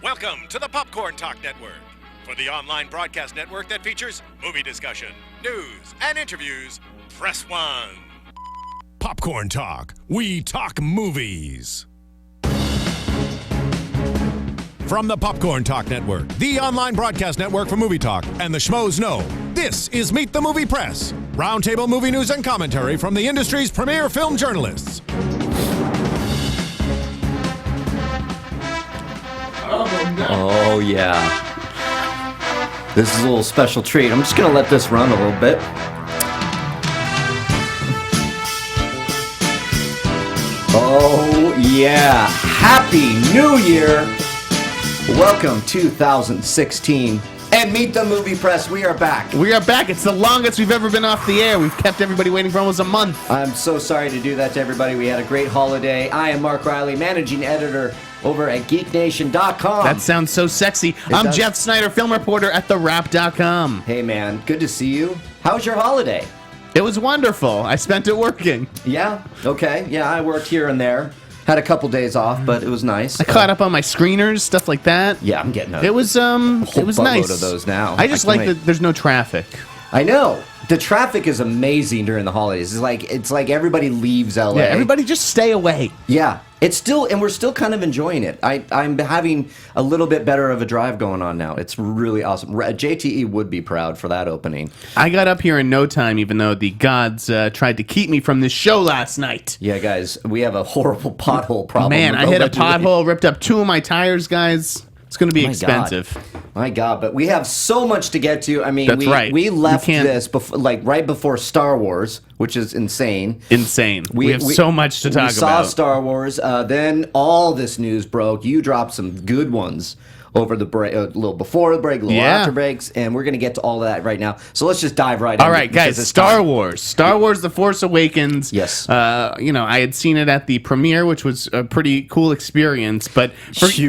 Welcome to the Popcorn Talk Network, for the online broadcast network that features movie discussion, news, and interviews. Press 1. Popcorn Talk. We talk movies. From the Popcorn Talk Network, the online broadcast network for movie talk, and the schmoes know, this is Meet the Movie Press. Roundtable movie news and commentary from the industry's premier film journalists. Oh, yeah. This is a little special treat. I'm just going to let this run a little bit. Oh, yeah. Happy New Year. Welcome 2016. And Meet the Movie Press. We are back. We are back. It's the longest we've ever been off the air. We've kept everybody waiting for almost a month. I'm so sorry to do that to everybody. We had a great holiday. I am Mark Reilly, managing editor over at geeknation.com. That sounds so sexy. I'm does. Jeff Sneider, film reporter at thewrap.com. Hey, man. Good to see you. How was your holiday? It was wonderful. I spent it working. Yeah? Okay. Yeah, I worked here and there. Had a couple days off, but it was nice. I caught up on my screeners, stuff like that. Yeah, I'm getting It was nice. of those now. I just like that there's no traffic. I know. The traffic is amazing during the holidays. It's like everybody leaves LA. Yeah, everybody just stay away. Yeah. It's still, and we're still kind of enjoying it. I'm having a little bit better of a drive going on now. It's really awesome. JTE would be proud for that opening. I got up here in no time, even though the gods tried to keep me from this show last night. Yeah, guys, we have a horrible pothole problem. Man, I hit a pothole, ripped up 2 of my tires, guys. It's going to be expensive. My God, but we have so much to get to. I mean, That's right. We left this right before Star Wars, which is insane. Insane. We have so much to talk about. We saw Star Wars. Then all this news broke. You dropped some good ones over the break, a little before the break, a little after breaks, and we're going to get to all of that right now. So let's just dive right in. All right, guys, Star Wars, The Force Awakens. Yes. I had seen it at the premiere, which was a pretty cool experience, but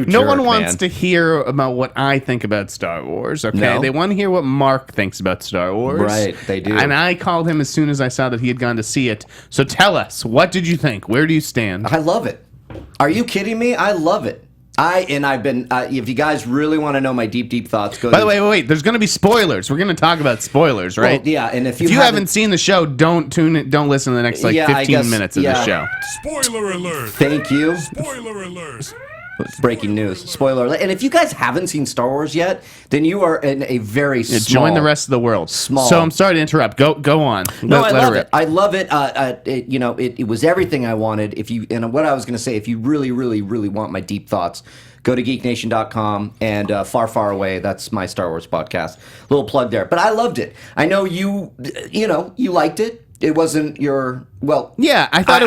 no one wants to hear about what I think about Star Wars, okay? No? They want to hear what Mark thinks about Star Wars. Right, they do. And I called him as soon as I saw that he had gone to see it. So tell us, what did you think? Where do you stand? I love it. Are you kidding me? I love it. I've been. If you guys really want to know my deep thoughts, go. By the way, wait. There's going to be spoilers. We're going to talk about spoilers, right? Well, yeah, and if you haven't seen the show, don't tune in. Don't listen to the next 15 minutes of the show. Spoiler alert. Thank you. Spoiler alert. Breaking news. Spoiler alert. And if you guys haven't seen Star Wars yet, then you are in a very small... Join the rest of the world. Small. So I'm sorry to interrupt. Go on. No, I love it. I love it. It was everything I wanted. And what I was going to say, if you really, really, really want my deep thoughts, go to geeknation.com and Far, Far Away. That's my Star Wars podcast. Little plug there. But I loved it. I know you liked it. It wasn't your Yeah, I thought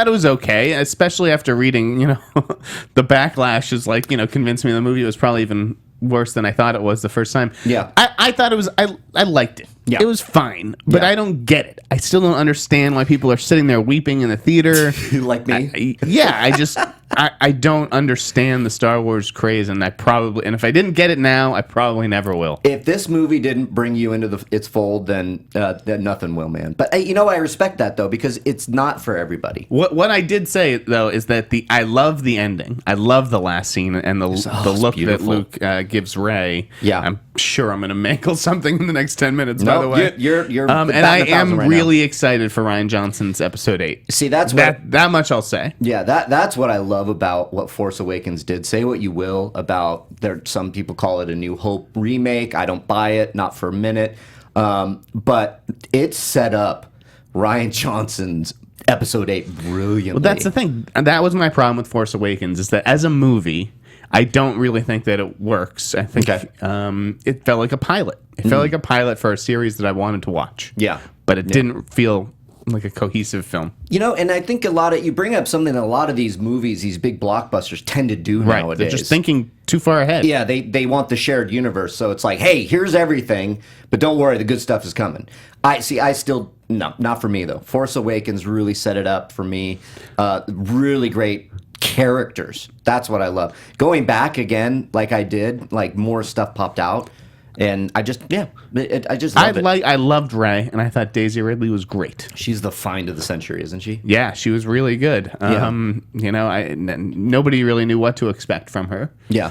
it was okay, especially after reading. The backlash is convinced me the movie was probably even worse than I thought it was the first time. Yeah, I thought it was. I liked it. Yeah, it was fine, but I don't get it. I still don't understand why people are sitting there weeping in the theater. Like me. I don't understand the Star Wars craze, and if I didn't get it now, I probably never will. If this movie didn't bring you into its fold, then nothing will, man. But I respect that though, because it's not for everybody. What I did say though is that I love the ending. I love the last scene and the look beautiful. that Luke gives Rey. Yeah, I'm sure I'm going to mangle something in the next 10 minutes. By the way, you're and I am really excited for Rian Johnson's Episode 8. See, that much I'll say. Yeah, that's what I love about what Force Awakens did. Say what you will about some people call it a New Hope remake. I don't buy it, not for a minute. But it set up Rian Johnson's Episode 8 brilliantly. Well, that's the thing. And that was my problem with Force Awakens, is that as a movie, I don't really think that it works. I think it felt like a pilot. It felt like a pilot for a series that I wanted to watch. Yeah. But it didn't feel like a cohesive film. And I think you bring up something that a lot of these movies, these big blockbusters tend to do nowadays. They're just thinking too far ahead. Yeah, they want the shared universe. So it's like, hey, here's everything, but don't worry, the good stuff is coming. No, not for me though. Force Awakens really set it up for me. Really great characters. That's what I love. Going back again, like I did, more stuff popped out. And I just love it. I loved Rey, and I thought Daisy Ridley was great. She's the find of the century, isn't she? Yeah, she was really good. Nobody really knew what to expect from her. Yeah.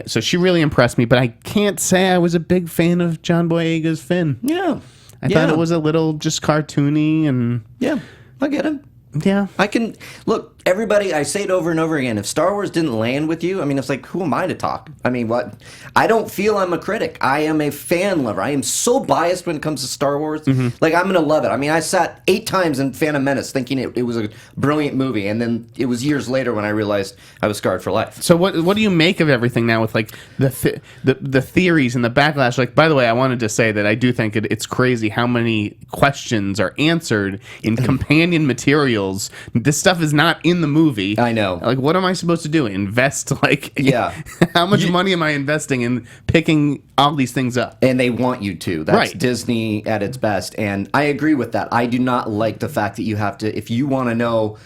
So she really impressed me, but I can't say I was a big fan of John Boyega's Finn. Yeah. I thought it was a little just cartoony and... Yeah, I get him. Yeah. I can look, everybody, I say it over and over again. If Star Wars didn't land with you, I mean, it's like, who am I to talk? I mean, what? I don't feel I'm a critic. I am a fan lover. I am so biased when it comes to Star Wars. Like, I'm going to love it. I mean, I sat 8 times in Phantom Menace thinking it was a brilliant movie. And then it was years later when I realized I was scarred for life. So what do you make of everything now with, like, the theories and the backlash? Like, by the way, I wanted to say that I do think it's crazy how many questions are answered in companion materials. This stuff is not in the movie. I know. Like, what am I supposed to do? Invest, like... Yeah. How much money am I investing in picking all these things up? And they want you to. That's right. Disney at its best. And I agree with that. I do not like the fact that you have to... If you want to know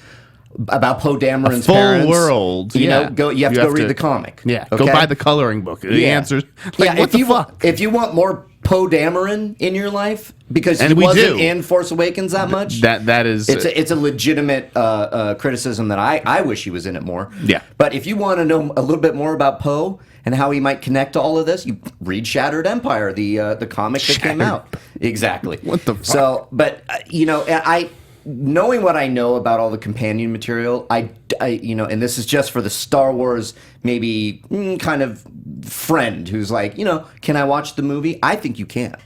about Poe Dameron's full parents... world. You have to go read the comic. Yeah. Okay? Go buy the coloring book. The answers... Like, what the fuck? If you want more Poe Dameron in your life, because and he wasn't do. in Force Awakens that much... That is... It's a legitimate criticism that I wish he was in it more. Yeah. But if you want to know a little bit more about Poe and how he might connect to all of this, you read Shattered Empire, the comic that came out. Exactly. What the fuck? So, but knowing what I know about all the companion material, I and this is just for the Star Wars maybe kind of friend who's like, can I watch the movie? I think you can.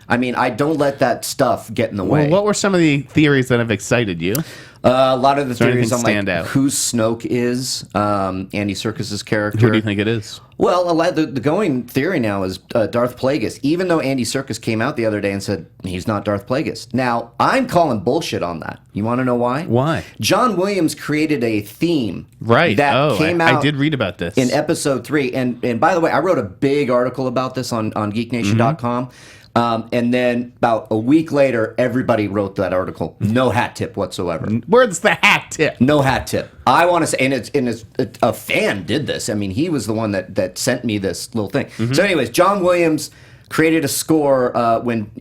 I mean, I don't let that stuff get in the way. Well, what were some of the theories that have excited you? A lot of the theories on stand like out? Who Snoke is, Andy Serkis's character. Who do you think it is? Well, the going theory now is Darth Plagueis, even though Andy Serkis came out the other day and said he's not Darth Plagueis. Now, I'm calling bullshit on that. You want to know why? Why? John Williams created a theme that came out I did read about this. in episode 3. And by the way, I wrote a big article about this on geeknation.com. And then about a week later, everybody wrote that article. No hat tip whatsoever. Where's the hat tip? No hat tip. I want to say, and it's a fan did this. I mean, he was the one that sent me this little thing. So anyways, John Williams created a score when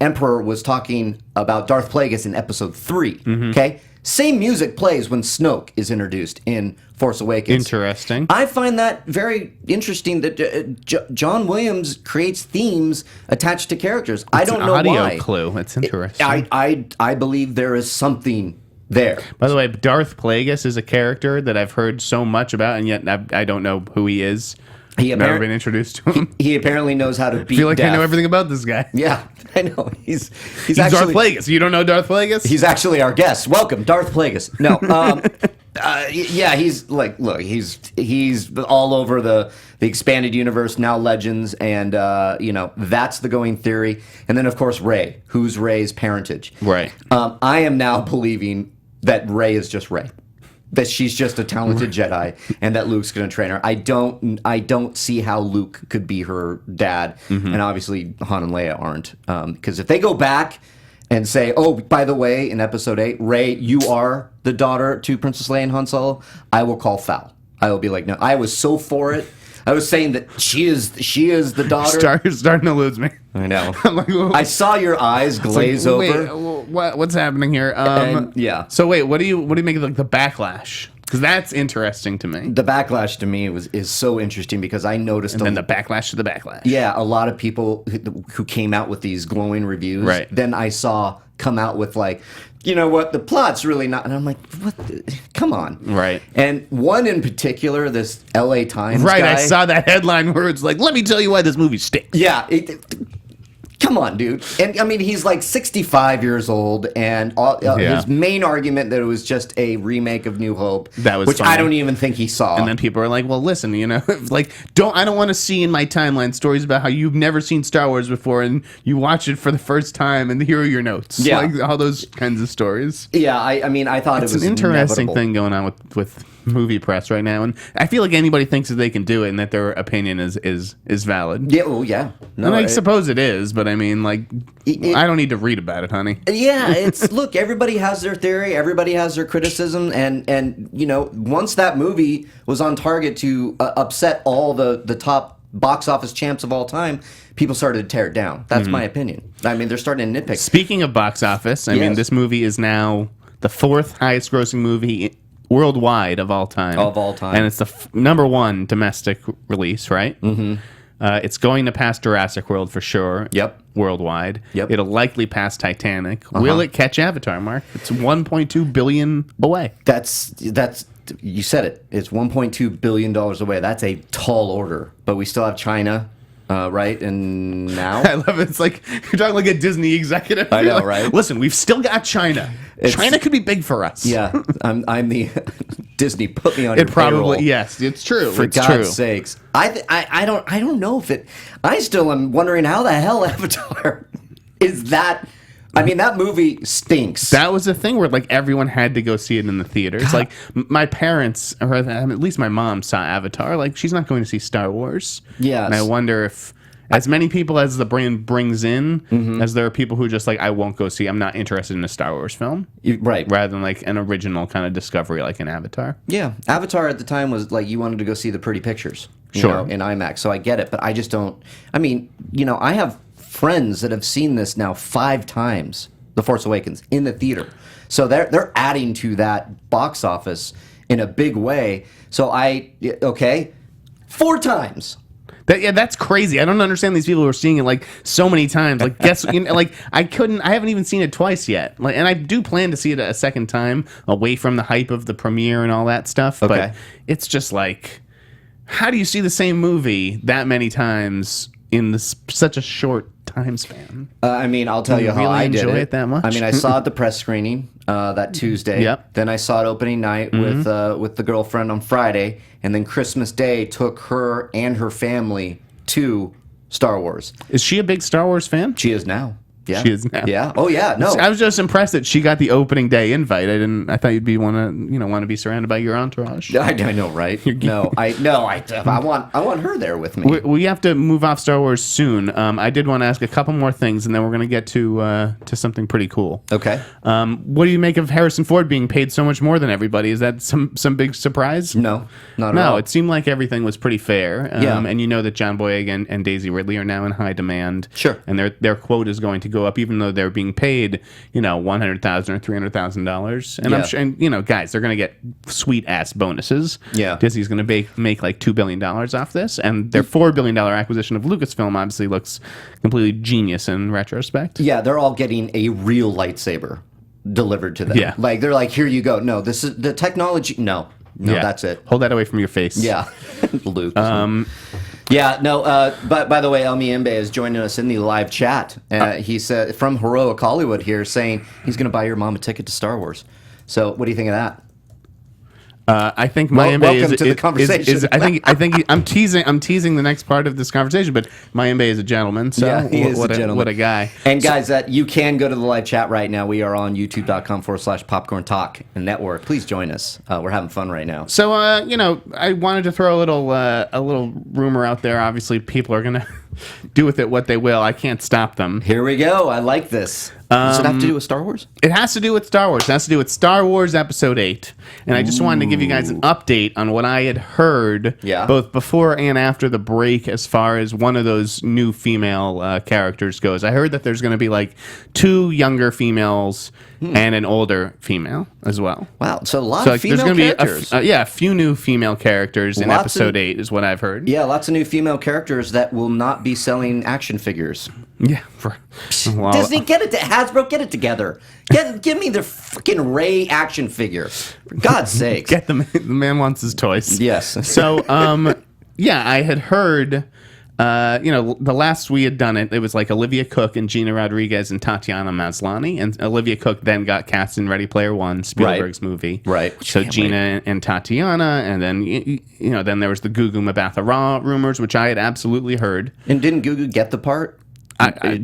Emperor was talking about Darth Plagueis in episode 3. Okay? Same music plays when Snoke is introduced in Force Awakens. Interesting. I find that very interesting that John Williams creates themes attached to characters. I don't know audio why. Clue. It's interesting. I believe there is something there. By the way, Darth Plagueis is a character that I've heard so much about, and yet I don't know who he is. Never been introduced to him. He apparently knows how to beat I feel like death. I know everything about this guy. Yeah, I know. He's Darth actually Plagueis. You don't know Darth Plagueis? He's actually our guest. Welcome, Darth Plagueis. No, yeah, he's like, look, he's all over the expanded universe, now Legends, and that's the going theory. And then of course Rey, who's Rey's parentage. Right. I am now believing that Rey is just Rey. That she's just a talented Jedi, and that Luke's going to train her. I don't see how Luke could be her dad, and obviously Han and Leia aren't. Because if they go back and say, "Oh, by the way, in Episode 8, Rey, you are the daughter to Princess Leia and Han Solo," I will call foul. I will be like, "No, I was so for it." I was saying that she is the daughter. You're starting to lose me. I know. I'm like, I saw your eyes glaze over. Wait, what's happening here? Yeah. So wait, what do you make of like the backlash? Because that's interesting to me. The backlash to me is so interesting because I noticed. And then the backlash to the backlash. Yeah, a lot of people who came out with these glowing reviews. Right. Then I saw come out with like, you know what, the plot's really not. And I'm like, what? Come on. Right. And one in particular, this L.A. Times Right. guy, I saw that headline where it's like, "Let me tell you why this movie stinks." Yeah. Come on, dude. And I mean, he's like 65 years old, and his main argument that it was just a remake of New Hope, which funny. I don't even think he saw. And then people are like, "Well, listen, like, I don't want to see in my timeline stories about how you've never seen Star Wars before and you watch it for the first time and here are your notes." Yeah. Like all those kinds of stories. Yeah, I mean, I thought it's it was an interesting inevitable. thing going on with movie press right now, and I feel like anybody thinks that they can do it and that their opinion is valid. Yeah, well, yeah. No, and I suppose it is, but I mean, like, I don't need to read about it, honey. Yeah, look, everybody has their theory, everybody has their criticism, and once that movie was on target to upset all the top box office champs of all time, people started to tear it down. That's my opinion. I mean, they're starting to nitpick. Speaking of box office, I mean, this movie is now the 4th highest grossing movie worldwide of all time. Of all time. And it's the number 1 domestic release, right? Mm-hmm. It's going to pass Jurassic World for sure. Yep. Worldwide. Yep. It'll likely pass Titanic. Will it catch Avatar, Mark? It's $1.2 billion away. That's you said it. It's $1.2 billion away. That's a tall order. But we still have China, right? And now? I love it. It's like you're talking like a Disney executive. I know, Like, right? Listen, we've still got China. China could be big for us. Yeah. I'm the Disney put me on It your probably, payroll. yes, it's true. For it's God's true. sakes. I don't know if it... I still am wondering how the hell Avatar is that... I mean, that movie stinks. That was the thing where like everyone had to go see it in the theaters. God. Like my parents, or at least my mom, saw Avatar. Like she's not going to see Star Wars. Yes. And I wonder if as many people as the brand brings in, as there are people who just like I won't go see. I'm not interested in a Star Wars film. Right. Rather than like an original kind of discovery like an Avatar. Yeah. Avatar at the time was like you wanted to go see the pretty pictures. You Sure. know, in IMAX. So I get it. But I just don't... I mean, you know, I have friends that have seen this now 5 times. The Force Awakens in the theater, so they're adding to that box office in a big way. So 4 times. That's crazy. I don't understand these people who are seeing it like so many times. Like, like I haven't even seen it twice yet. Like, and I do plan to see it a second time away from the hype of the premiere and all that stuff. Okay. But it's just like, how do you see the same movie that many times in such a short time span? I mean, I'll tell you how really I did enjoy it that much? I mean, I saw it at the press screening that Tuesday. Yep. Then I saw it opening night with the girlfriend on Friday, and then Christmas Day took her and her family to Star Wars. Is she a big Star Wars fan? She is now. Yeah. She is now. Yeah. Oh yeah. No. I was just impressed that she got the opening day invite. I thought you'd want to be surrounded by your entourage. I know, right? I want her there with me. We have to move off Star Wars soon. I did want to ask a couple more things, and then we're going to get to something pretty cool. Okay. What do you make of Harrison Ford being paid so much more than everybody? Is that some big surprise? No, not at all. No, it seemed like everything was pretty fair. Yeah. And you know that John Boyega and Daisy Ridley are now in high demand. Sure. And their quote is going to go up, even though they're being paid, $100,000 or $300,000. And Yeah. I'm sure, and guys, they're going to get sweet ass bonuses. Yeah. Disney's going to make like $2 billion off this, and their $4 billion acquisition of Lucasfilm obviously looks completely genius in retrospect. Yeah, they're all getting a real lightsaber delivered to them. Yeah. Like they're like, here you go. No, this is the technology. No, Yeah. that's it. Hold that away from your face. Yeah, Luke. Yeah, no. But by the way, El Miembe is joining us in the live chat. He said from Heroic Hollywood here, saying he's going to buy your mom a ticket to Star Wars. So, what do you think of that? I think Mayembe welcome to the conversation. I think I'm teasing the next part of this conversation, but Mayembe is a gentleman. So Yeah, he is a gentleman. What a guy. And guys, you can go to the live chat right now. We are on youtube.com/Popcorn Talk Network. Please join us. We're having fun right now. So I wanted to throw a little rumor out there. Obviously, people are gonna do with it what they will. I can't stop them. Here we go. I like this. Does it have to do with Star Wars? It has to do with Star Wars. It has to do with Star Wars Episode 8. And I just wanted to give you guys an update on what I had heard both before and after the break as far as one of those new female characters goes. I heard that there's going to be like 2 younger females and an older female as well. Wow. So a lot of female there's gonna characters. Be a few new female characters in Lots Episode 8 is what I've heard. Yeah, lots of new female characters that will not be selling action figures. Yeah. Well, Disney, Hasbro, get it together. Give me the freaking Rey action figure. For God's sake. the man wants his toys. Yes. So, I had heard, the last we had done it was like Olivia Cooke and Gina Rodriguez and Tatiana Maslany. And Olivia Cooke then got cast in Ready Player One, Spielberg's movie. Right. So Gina and Tatiana, and then, then there was the Gugu Mbatha Raw rumors, which I had absolutely heard. And didn't Gugu get the part?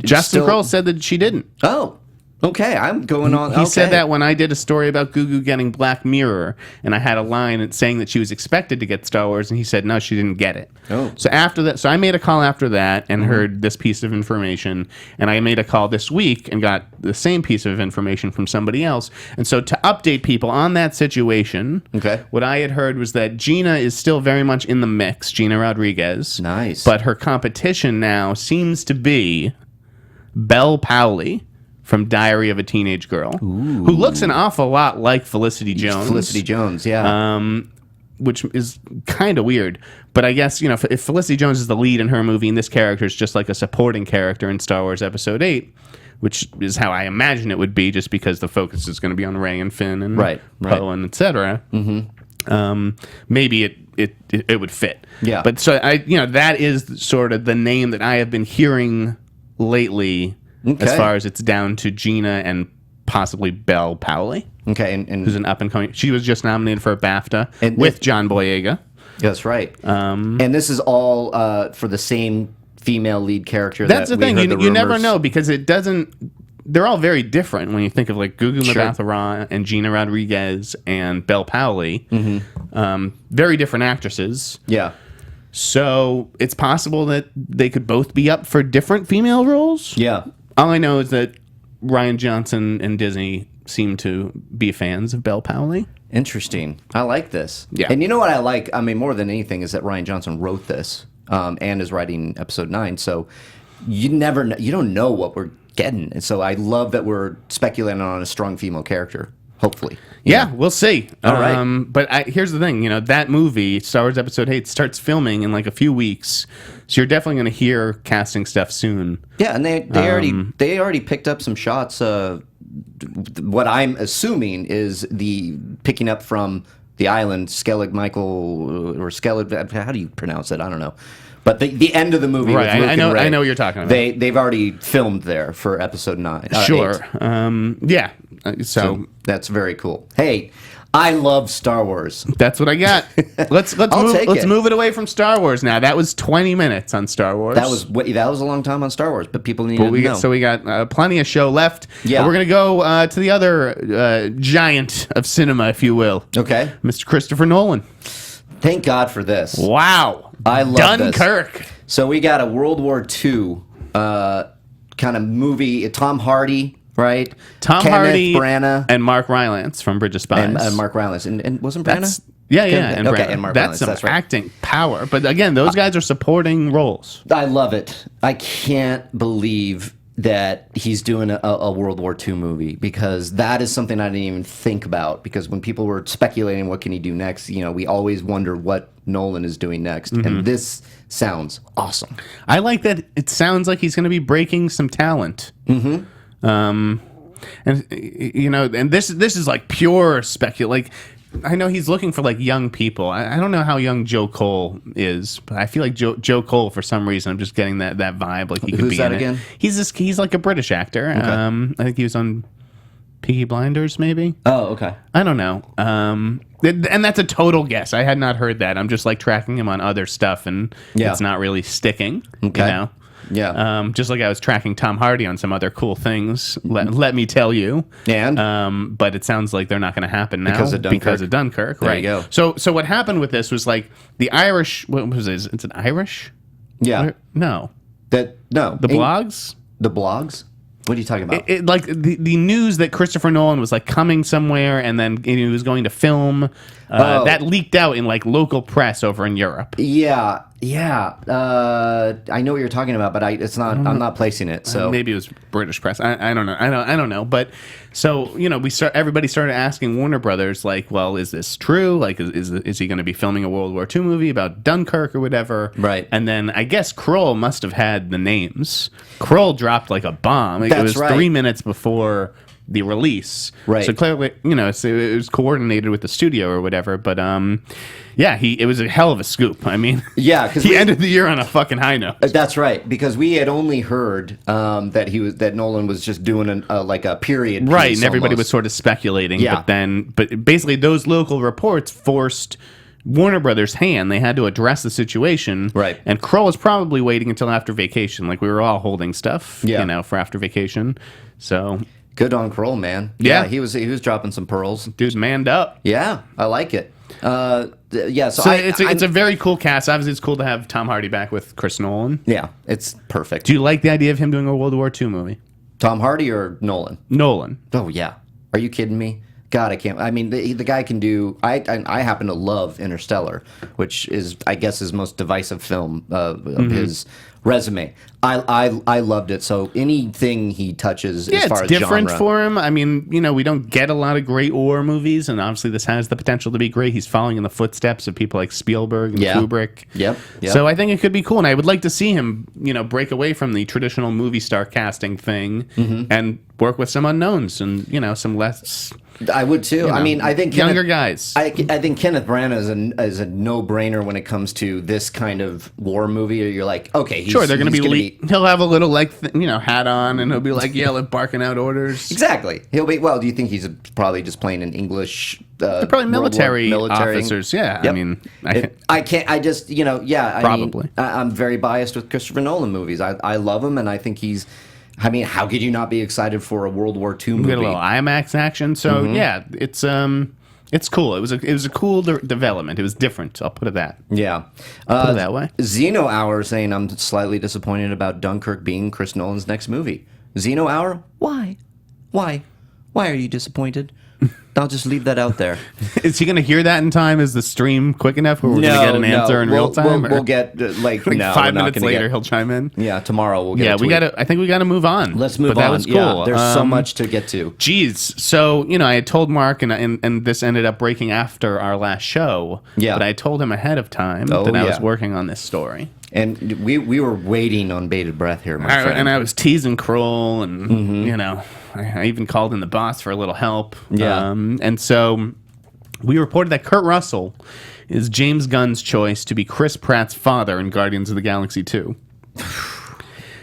Justin Kroll said that she didn't. Oh. Okay, I'm going on. He said that when I did a story about Gugu getting Black Mirror, and I had a line saying that she was expected to get Star Wars, and he said no, she didn't get it. Oh. So after that, I made a call after that and heard this piece of information, and I made a call this week and got the same piece of information from somebody else. And so to update people on that situation, what I had heard was that Gina is still very much in the mix, Gina Rodriguez. Nice. But her competition now seems to be Belle Powley from Diary of a Teenage Girl, who looks an awful lot like Felicity Jones. Felicity Jones, yeah. Which is kind of weird. But I guess, you know, if Felicity Jones is the lead in her movie and this character is just like a supporting character in Star Wars Episode 8, which is how I imagine it would be, just because the focus is going to be on Rey and Finn and Poe and et cetera. Maybe it would fit. Yeah. But so that is sort of the name that I have been hearing lately. As far as it's down to Gina and possibly Belle Powley. Okay, and who's an up-and-coming... She was just nominated for a BAFTA with John Boyega. That's right. And this is all for the same female lead character. That's the thing. You never know, because it doesn't... They're all very different when you think of like Gugu Mbatha-Raw and Gina Rodriguez and Belle Powley. Very different actresses. Yeah. So it's possible that they could both be up for different female roles. Yeah. All I know is that Rian Johnson and Disney seem to be fans of Belle Powley. Interesting. I like this. Yeah. And you know what I like? I mean, more than anything, is that Rian Johnson wrote this and is writing Episode 9. So you never know, you don't know what we're getting. And so I love that we're speculating on a strong female character. Hopefully. Yeah, we'll see. All right. But here's the thing, that movie, Star Wars Episode 8, starts filming in like a few weeks, so you're definitely going to hear casting stuff soon. Yeah, and they already picked up some shots. What I'm assuming is the picking up from the island, Skellig Michael or Skellig. How do you pronounce it? I don't know. But the end of the movie, right? With Luke and Rey, I know what you're talking about. They've already filmed there for Episode 9. Sure. 8. Yeah. So that's very cool. Hey, I love Star Wars. That's what I got. Let's move it away from Star Wars now. That was 20 minutes on Star Wars. That was a long time on Star Wars, but people need to know. So we got plenty of show left. Yeah. We're gonna go to the other giant of cinema, if you will. Okay. Mr. Christopher Nolan. Thank God for this. Wow. I love Dunkirk. This. So we got a World War II kind of movie. Tom Hardy. Right, Tom Kenneth Hardy, Branagh, and Mark Rylance from Bridge of Spies, and Mark Rylance, and wasn't Branagh? And Mark that's Rylance, some acting power. But again, those guys are supporting roles. I love it. I can't believe that he's doing a World War II movie, because that is something I didn't even think about. Because when people were speculating what can he do next, we always wonder what Nolan is doing next, and this sounds awesome. I like that. It sounds like he's going to be breaking some talent. And this is like pure like I know he's looking for like young people. I don't know how young Joe Cole is, but I feel like Joe Cole, for some reason, I'm just getting that vibe. Like he could Who's be that in again? It. He's like a British actor. Okay. I think he was on Peaky Blinders, maybe. Oh, okay. I don't know. And that's a total guess. I had not heard that. I'm just like tracking him on other stuff, and it's not really sticking. Okay. Yeah. Just like I was tracking Tom Hardy on some other cool things, let me tell you. And? But it sounds like they're not going to happen now because of Dunkirk. Right. There you go. So what happened with this was like the Irish. What was it? It's an Irish. Yeah. No. The blogs. The blogs. What are you talking about? Like the news that Christopher Nolan was like coming somewhere, and then he was going to film. That leaked out in like local press over in Europe. Yeah. I know what you're talking about, but I'm not placing it. So maybe it was British press. I don't know. I don't know. But so everybody started asking Warner Brothers, like, well, is this true? Like, is he going to be filming a World War II movie about Dunkirk or whatever? Right. And then I guess Kroll must have had the names. Kroll dropped like a bomb. It was 3 minutes before the release. Right. So clearly, it was coordinated with the studio or whatever. But it was a hell of a scoop. I mean, because he ended the year on a fucking high note. That's right, because we had only heard that Nolan was just doing a period piece, right, and everybody almost was sort of speculating. Yeah. But basically, those local reports forced Warner Brothers' hand. They had to address the situation. Right. And Kroll was probably waiting until after vacation. Like we were all holding stuff, for after vacation. So. Good on Kroll, man. Yeah. He was dropping some pearls. Dude's manned up. Yeah, I like it. Yeah, So it's a very cool cast. Obviously, it's cool to have Tom Hardy back with Chris Nolan. Yeah, it's perfect. Do you like the idea of him doing a World War II movie? Tom Hardy or Nolan? Nolan. Oh yeah. Are you kidding me? God, I can't. I mean, the guy can do. I happen to love Interstellar, which is, I guess, his most divisive film of his resume. I loved it. So anything he touches, as far as it's different genre, for him. I mean, we don't get a lot of great war movies, and obviously this has the potential to be great. He's following in the footsteps of people like Spielberg and Kubrick. Yep. So I think it could be cool, and I would like to see him, break away from the traditional movie star casting thing and work with some unknowns and some less. I would too. I mean, I think younger guys. I think Kenneth Branagh is a no-brainer when it comes to this kind of war movie. Or you're like, okay, sure, they're going to be. He'll have a little hat on, and he'll be like barking out orders. Exactly. He'll be. Well, do you think he's probably just playing an English? They're probably military officers. Yeah. Yep. I mean, I can't. I just yeah. Probably. I'm very biased with Christopher Nolan movies. I love him, and I think he's. I mean, how could you not be excited for a World War II movie? We got a little IMAX action, so yeah, it's cool. It was a cool development. It was different. I'll put it that. Yeah, put it that way. Xeno Hour saying I'm slightly disappointed about Dunkirk being Chris Nolan's next movie. Xeno Hour, why are you disappointed? I'll just leave that out there. Is he going to hear that in time? Is the stream quick enough where we're going to get an answer in real time? We'll get like 5 minutes later. He'll chime in. Yeah, tomorrow we'll get. Yeah, a tweet. I think we got to move on. Let's move on. That was cool. Yeah, there's so much to get to. Geez, so I had told Mark, and this ended up breaking after our last show. Yeah, but I told him ahead of time that I was working on this story. And we were waiting on bated breath here, my friend. And I was teasing Kroll, and I even called in the boss for a little help. Yeah. And so we reported that Kurt Russell is James Gunn's choice to be Chris Pratt's father in Guardians of the Galaxy 2.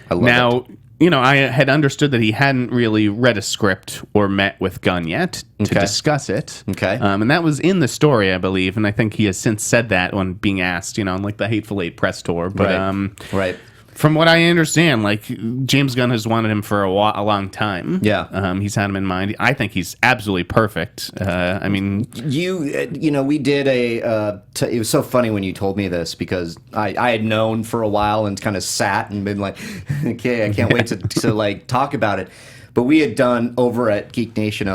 I love it. I had understood that he hadn't really read a script or met with Gunn yet to discuss it. Okay. And that was in the story, I believe, and I think he has since said that when being asked, on like the Hateful Eight press tour. But right. From what I understand, like James Gunn has wanted him for a long time. Yeah. He's had him in mind. I think he's absolutely perfect. I mean, we did it was so funny when you told me this because I had known for a while and kind of sat and been like, okay, I can't wait to like talk about it. But we had done over at Geek Nation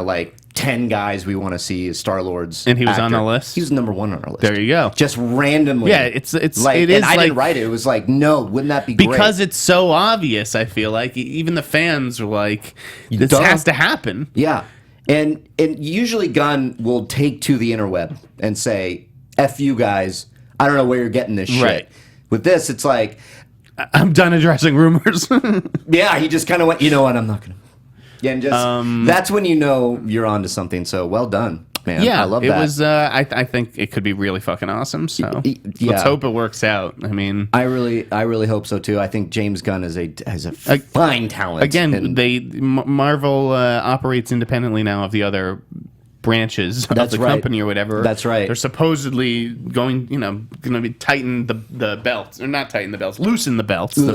10 guys we want to see as Star-Lord's and he was actor. on the list. He was number 1 on our list. There you go. Just randomly. Yeah, it is. And I didn't write it. It was like, no, wouldn't that be great? Because it's so obvious. I feel like even the fans were like, this has to happen. Yeah, and usually Gunn will take to the interweb and say, "F you guys, I don't know where you're getting this shit." Right. With this, it's like, I'm done addressing rumors. yeah, he just kind of went, you know what, I'm not gonna. Yeah, and just that's when you know you're onto something. So well done, man. Yeah, I love that. It was. I think it could be really fucking awesome. So let's hope it works out. I mean, I really hope so too. I think James Gunn is a fine talent. Again, Marvel operates independently now of the other branches of the company or whatever. That's right. They're supposedly going to be tighten the belts, or not tighten the belts, loosen the belts, the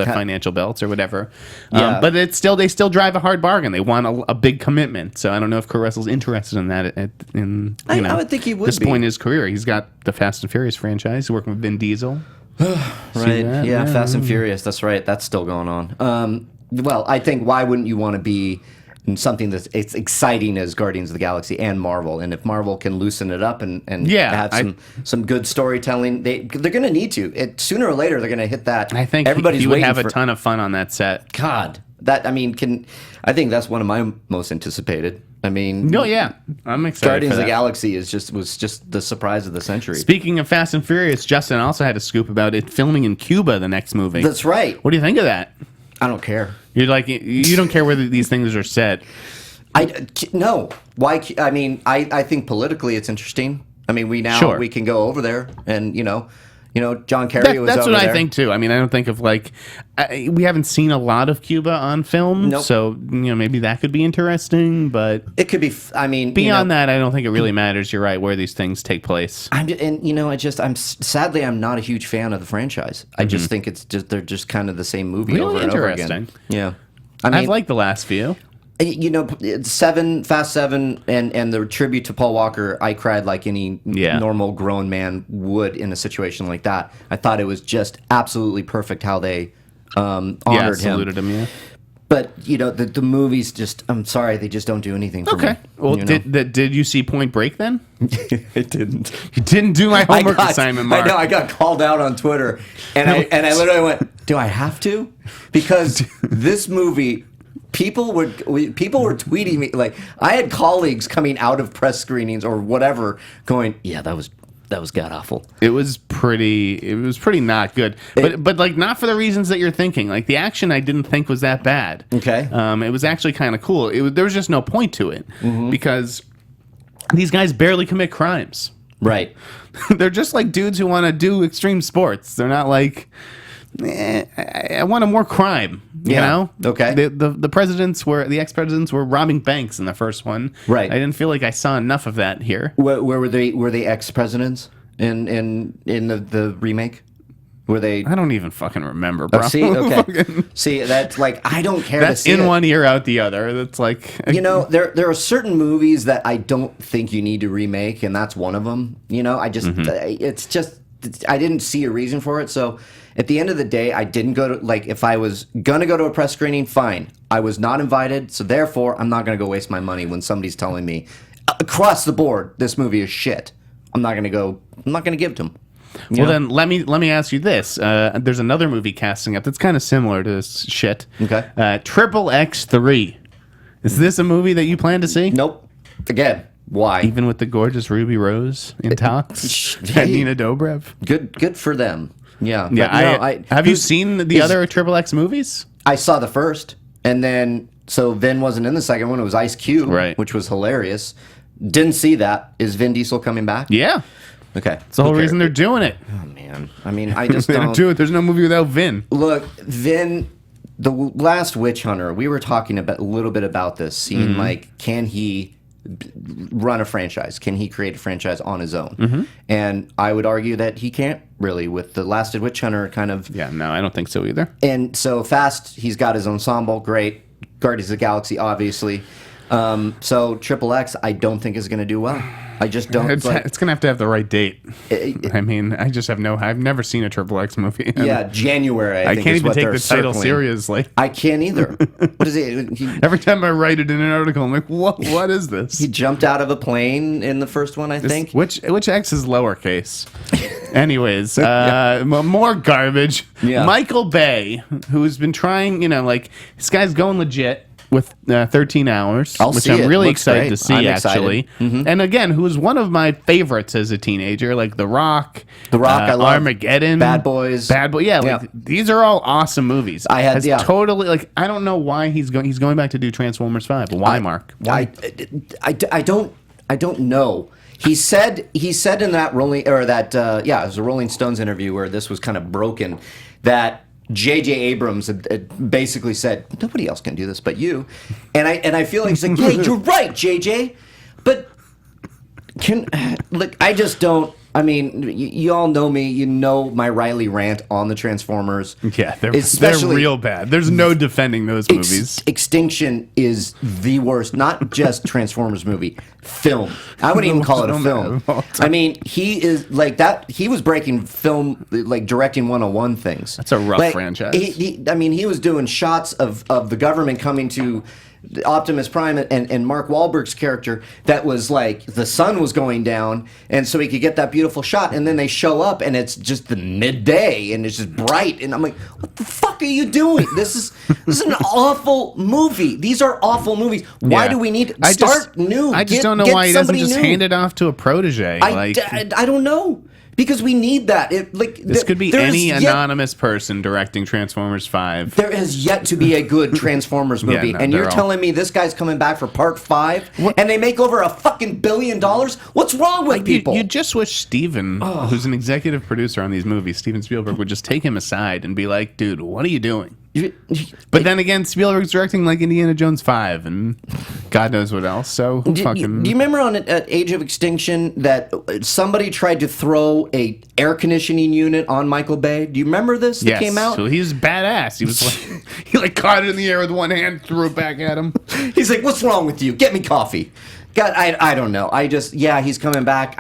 financial belts or whatever. Yeah. But they still drive a hard bargain. They want a big commitment. So I don't know if Kurt Russell's interested in that. I would think he would. This point in his career, he's got the Fast and Furious franchise. He's working with Vin Diesel. Right. Yeah. Fast and Furious. That's right. That's still going on. Well, I think why wouldn't you want to be in something that's it's exciting as Guardians of the Galaxy and Marvel, and if Marvel can loosen it up and have some good storytelling, they're going to need to. Sooner or later, they're going to hit that. I think everybody's he would waiting have a ton of fun on that set. God, I think that's one of my most anticipated. I mean, no, yeah, I'm excited. Guardians for that. of the Galaxy was just the surprise of the century. Speaking of Fast and Furious, Justin also had a scoop about it filming in Cuba. The next movie. That's right. What do you think of that? I don't care. You don't care whether these things are set. No. Why? I mean, I think politically it's interesting. I mean, we can go over there and John Kerry was that's over what there. I think too. I mean, I don't think of we haven't seen a lot of Cuba on film, Nope. so maybe that could be interesting. But it could be. I mean, beyond that, I don't think it really matters. You're right where these things take place. Sadly, I'm not a huge fan of the franchise. I just think they're just kind of the same movie Really over and over again. interesting. Yeah, I've liked the last few. Fast Seven, and the tribute to Paul Walker, I cried like any normal grown man would in a situation like that. I thought it was just absolutely perfect how they honored saluted him. Yeah. But the movies just, I'm sorry, they just don't do anything for me. Okay. Well, did you see Point Break then? I didn't. You didn't do my homework assignment, Mark. I know. I got called out on Twitter, and I literally went, "Do I have to?" Because this movie. People were tweeting me, like, I had colleagues coming out of press screenings or whatever going, yeah, that was god awful. It was pretty not good. But like, not for the reasons that you're thinking. Like, the action I didn't think was that bad. Okay. It was actually kind of cool. There was just no point to it because these guys barely commit crimes. Right. They're just like dudes who want to do extreme sports. They're not like, I want more crime. You know? Okay. The ex-presidents were robbing banks in the first one. Right. I didn't feel like I saw enough of that here. Where were they? Were they ex-presidents in the remake? Were they? I don't even fucking remember, bro. See, okay. See, that's like, I don't care. That's to see in it. one ear, out the other. That's like, there are certain movies that I don't think you need to remake, and that's one of them. I just, I didn't see a reason for it, so. At the end of the day, I didn't go to, like, if I was going to go to a press screening, fine. I was not invited, so therefore, I'm not going to go waste my money when somebody's telling me, across the board, this movie is shit. I'm not going to give it to them. Then let me ask you this. There's another movie casting up that's kind of similar to this shit. Okay. Triple X3. Is this a movie that you plan to see? Nope. Again. Why? Even with the gorgeous Ruby Rose in talks? And Nina Dobrev? Good for them. Yeah. Yeah. Have you seen the other Triple X movies? I saw the first, and then Vin wasn't in the second one. It was Ice Cube, right, which was hilarious. Didn't see that. Is Vin Diesel coming back? Yeah. Okay. It's the whole reason they're doing it. Oh man. I mean, I just don't do it. There's no movie without Vin. Look, Vin, the last Witch Hunter. We were talking a little bit about this, seeing like, can he run a franchise? Can he create a franchise on his own? And I would argue that he can't really, with the Last Witch Hunter kind of. Yeah, no, I don't think so either. And so Fast, he's got his ensemble, great. Guardians of the Galaxy, obviously. So Triple X, I don't think is going to do well. I just don't. It's going to have the right date. I mean, I just have I've never seen a Triple X movie. Yeah, January. I think can't is even what take they're the title circling. seriously. I can't either. What is it? Every time I write it in an article, I'm like, what is this? He jumped out of a plane in the first one, I think. Which X is lowercase? Anyways, more garbage. Yeah. Michael Bay, who's been trying, this guy's going legit with 13 Hours, which I'm really excited to see, actually. And again, who was one of my favorites as a teenager, like The Rock, I love. Armageddon, Bad Boys. Yeah. These are all awesome movies. Totally, I don't know why he's going back to do Transformers 5. Why, Mark? Why? I don't know. He said in that it was a Rolling Stones interview where this was kind of broken, that J.J. Abrams had basically said, nobody else can do this but you. And I feel like he's like, yeah, you're right, J.J. But I just don't. I mean, you all know me. You know my Reilly rant on the Transformers. Yeah, they're real bad. There's no defending those movies. Extinction is the worst. Not just Transformers movie. Film. I wouldn't even call it a film. I mean, he is like that. He was breaking film, like directing 101 things. That's a rough franchise. He was doing shots of the government coming to Optimus Prime and Mark Wahlberg's character, that was like the sun was going down, and so he could get that beautiful shot, and then they show up and it's just the midday and it's just bright, and I'm like, what the fuck are you doing? This is an awful movie. These are awful movies. Why do we need to start new? I just don't know why he doesn't just hand it off to a protege. I don't know. Because we need that. This could be any anonymous person directing Transformers 5. There has yet to be a good Transformers movie. And you're telling me this guy's coming back for part 5? And they make over $1 billion? What's wrong with people? You just wish Steven, who's an executive producer on these movies, Steven Spielberg, would just take him aside and be like, dude, what are you doing? But then again, Spielberg's directing like Indiana Jones 5 and God knows what else. So Do you remember on Age of Extinction that somebody tried to throw a air conditioning unit on Michael Bay? Do you remember this that came out? So he was badass. He was like, he like caught it in the air with one hand, threw it back at him. He's like, "What's wrong with you? Get me coffee." God, I don't know. He's coming back.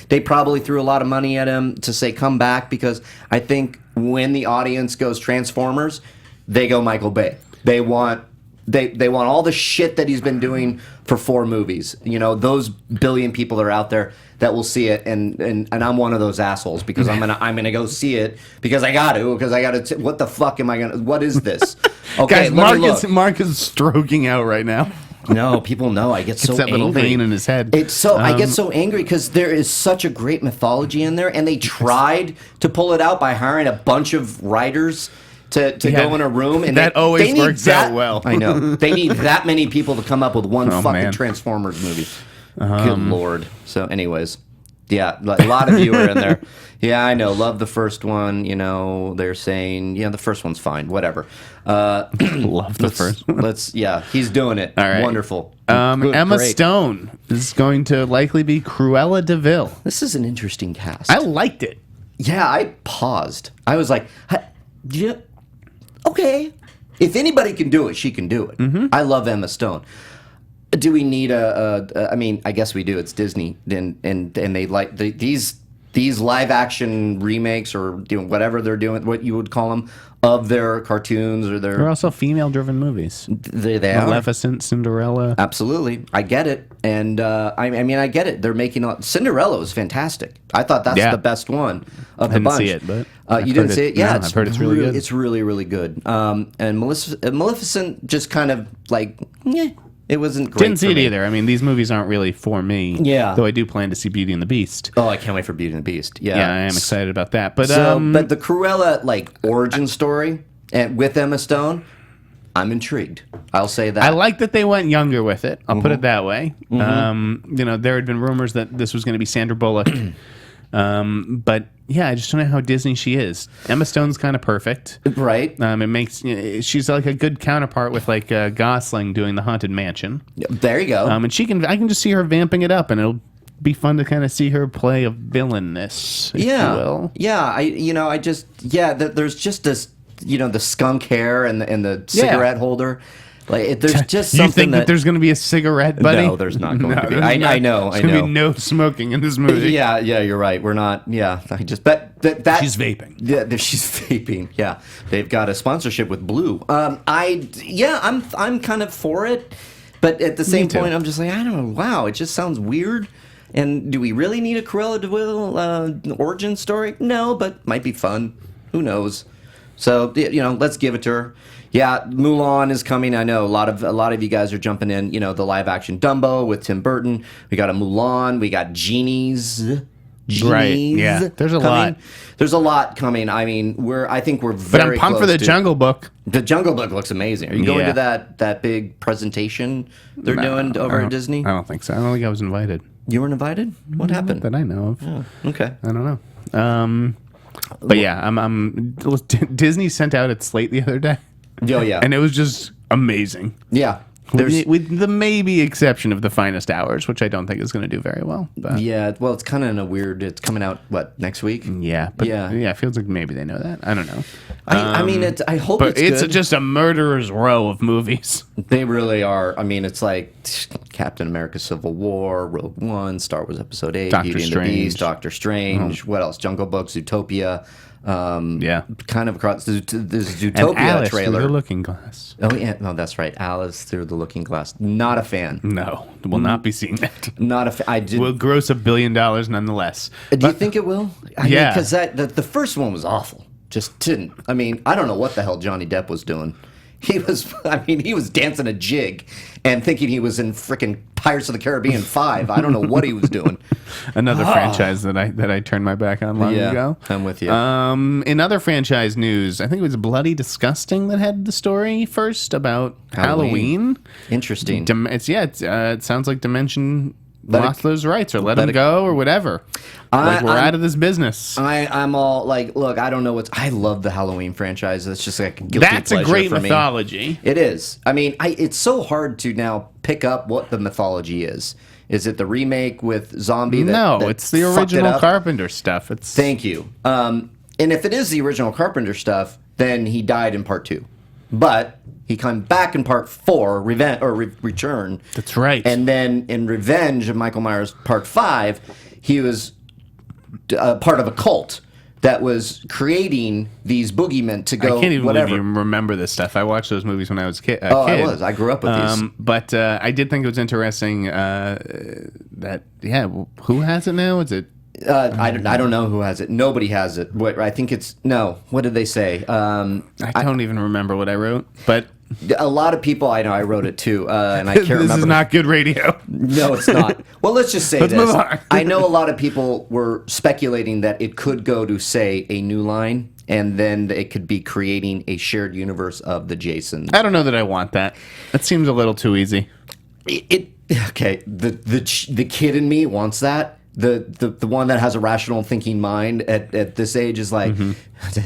They probably threw a lot of money at him to say come back because I think when the audience goes Transformers, they go Michael Bay. They want all the shit that he's been doing for 4 movies. You know, those billion people are out there that will see it, and I'm one of those assholes because I'm gonna go see it because I got to. What the fuck am I gonna? What is this? Okay, guys, Mark is stroking out right now. No, people know I get so it's that angry. little vein in his head. I get so angry because there is such a great mythology in there, and they tried to pull it out by hiring a bunch of writers to go in a room, and that always works out well. I know they need that many people to come up with one fucking Transformers movie. Good lord. So, anyways, yeah, a lot of you are in there. Yeah, I know. Love the first one. You know, they're saying, the first one's fine. Whatever. Love the first one. He's doing it. All right. Wonderful. Emma Stone is going to likely be Cruella de Vil. This is an interesting cast. I liked it. Yeah, I paused. I was like, yeah, okay. If anybody can do it, she can do it. Mm-hmm. I love Emma Stone. Do we need I mean, I guess we do. It's Disney, and they like these live action remakes or whatever they're doing, what you would call them, of their cartoons or their. They're also female driven movies. They Maleficent, Cinderella. Absolutely, I get it, and I mean I get it. They're making Cinderella was fantastic. I thought that's the best one of the bunch. I didn't see it, but you didn't see it. Yeah, I've heard it's really good. It's really really good. And Maleficent just kind of like It wasn't great. Didn't see it either. I mean, these movies aren't really for me. Yeah. Though I do plan to see Beauty and the Beast. Oh, I can't wait for Beauty and the Beast. Yeah. Yeah, I am excited about that. But but the Cruella origin story with Emma Stone, I'm intrigued. I'll say that. I like that they went younger with it. I'll put it that way. Mm-hmm. There had been rumors that this was going to be Sandra Bullock. But yeah, I just don't know how Disney she is. Emma Stone's kind of perfect, right? It makes she's like a good counterpart with Gosling doing the Haunted Mansion. There you go. And I can just see her vamping it up, and it'll be fun to kind of see her play a villainess. If you will. Yeah. There's just this, the skunk hair and the cigarette holder. There's just something. You think that there's going to be a cigarette, buddy? No, there's not going to be. I know. There's going to be no smoking in this movie. Yeah, you're right. We're not. Yeah, I just bet that she's vaping. Yeah, she's vaping. Yeah, they've got a sponsorship with Blue. I'm kind of for it, but at the same point, I'm just like, I don't know. Wow, it just sounds weird. And do we really need a Cruella de Vil origin story? No, but might be fun. Who knows? So let's give it to her. Yeah, Mulan is coming. I know a lot of you guys are jumping in. The live action Dumbo with Tim Burton. We got a Mulan. We got Genies. Right. Yeah. There's a lot. There's a lot coming. I mean, I think we're very. But I'm pumped for the Jungle Book. The Jungle Book looks amazing. Are you going to that big presentation they're doing over at Disney? I don't think so. I don't think I was invited. You weren't invited? What happened? That I know of. Oh, okay. I don't know. But yeah, Disney sent out its slate the other day. Oh yeah, and it was just amazing. Yeah, with the maybe exception of The Finest Hours, which I don't think is going to do very well. But. Yeah, well, it's kind of in a weird. It's coming out next week. Yeah, but it feels like maybe they know that. I don't know. I mean, I hope but it's good. Just a murderer's row of movies. They really are. I mean, it's like Captain America: Civil War, Rogue One, Star Wars Episode 8, Beauty and the Beast, Doctor Strange. What else? Jungle Book, Zootopia. Kind of across the Zootopia and Alice trailer. Through the Looking Glass. Oh yeah, no, that's right. Alice Through the Looking Glass. Not a fan. No, will not be seeing that. Not a fan. I did. Will gross $1 billion nonetheless. Do you think it will? Yeah, because the first one was awful. Just didn't. I mean, I don't know what the hell Johnny Depp was doing. He was dancing a jig and thinking he was in frickin' Pirates of the Caribbean 5. I don't know what he was doing. Another franchise that I turned my back on long ago. I'm with you. In other franchise news, I think it was Bloody Disgusting that had the story first about Halloween. Interesting. It sounds like Dimension lost those rights or let him go or whatever. Like, we're out of this business. I'm all like, look, I don't know I love the Halloween franchise. It's just like a guilty That's a pleasure great for mythology. Me. It is. I mean, it's so hard to now pick up what the mythology is. Is it the remake with Zombie? No, it's the original Carpenter stuff. Thank you. And if it is the original Carpenter stuff, then he died in part 2. But he came back in part 4, Return. That's right. And then in Revenge of Michael Myers part 5, he was part of a cult that was creating these boogeymen to go. I can't even whatever. believe you remember this stuff. I watched those movies when I was a kid. I grew up with these. But I did think it was interesting that, who has it now? Is it? I don't know who has it. Nobody has it. I think it's no. What did they say? I don't even remember what I wrote. But a lot of people. I know I wrote it too, and I can't remember. This is not good radio. No, it's not. Well, let's just say Let's this. move on. I know a lot of people were speculating that it could go to, say, a New Line, and then it could be creating a shared universe of the Jasons. I don't know that I want that. That seems a little too easy. Okay. The kid in me wants that. The one that has a rational thinking mind at this age is like,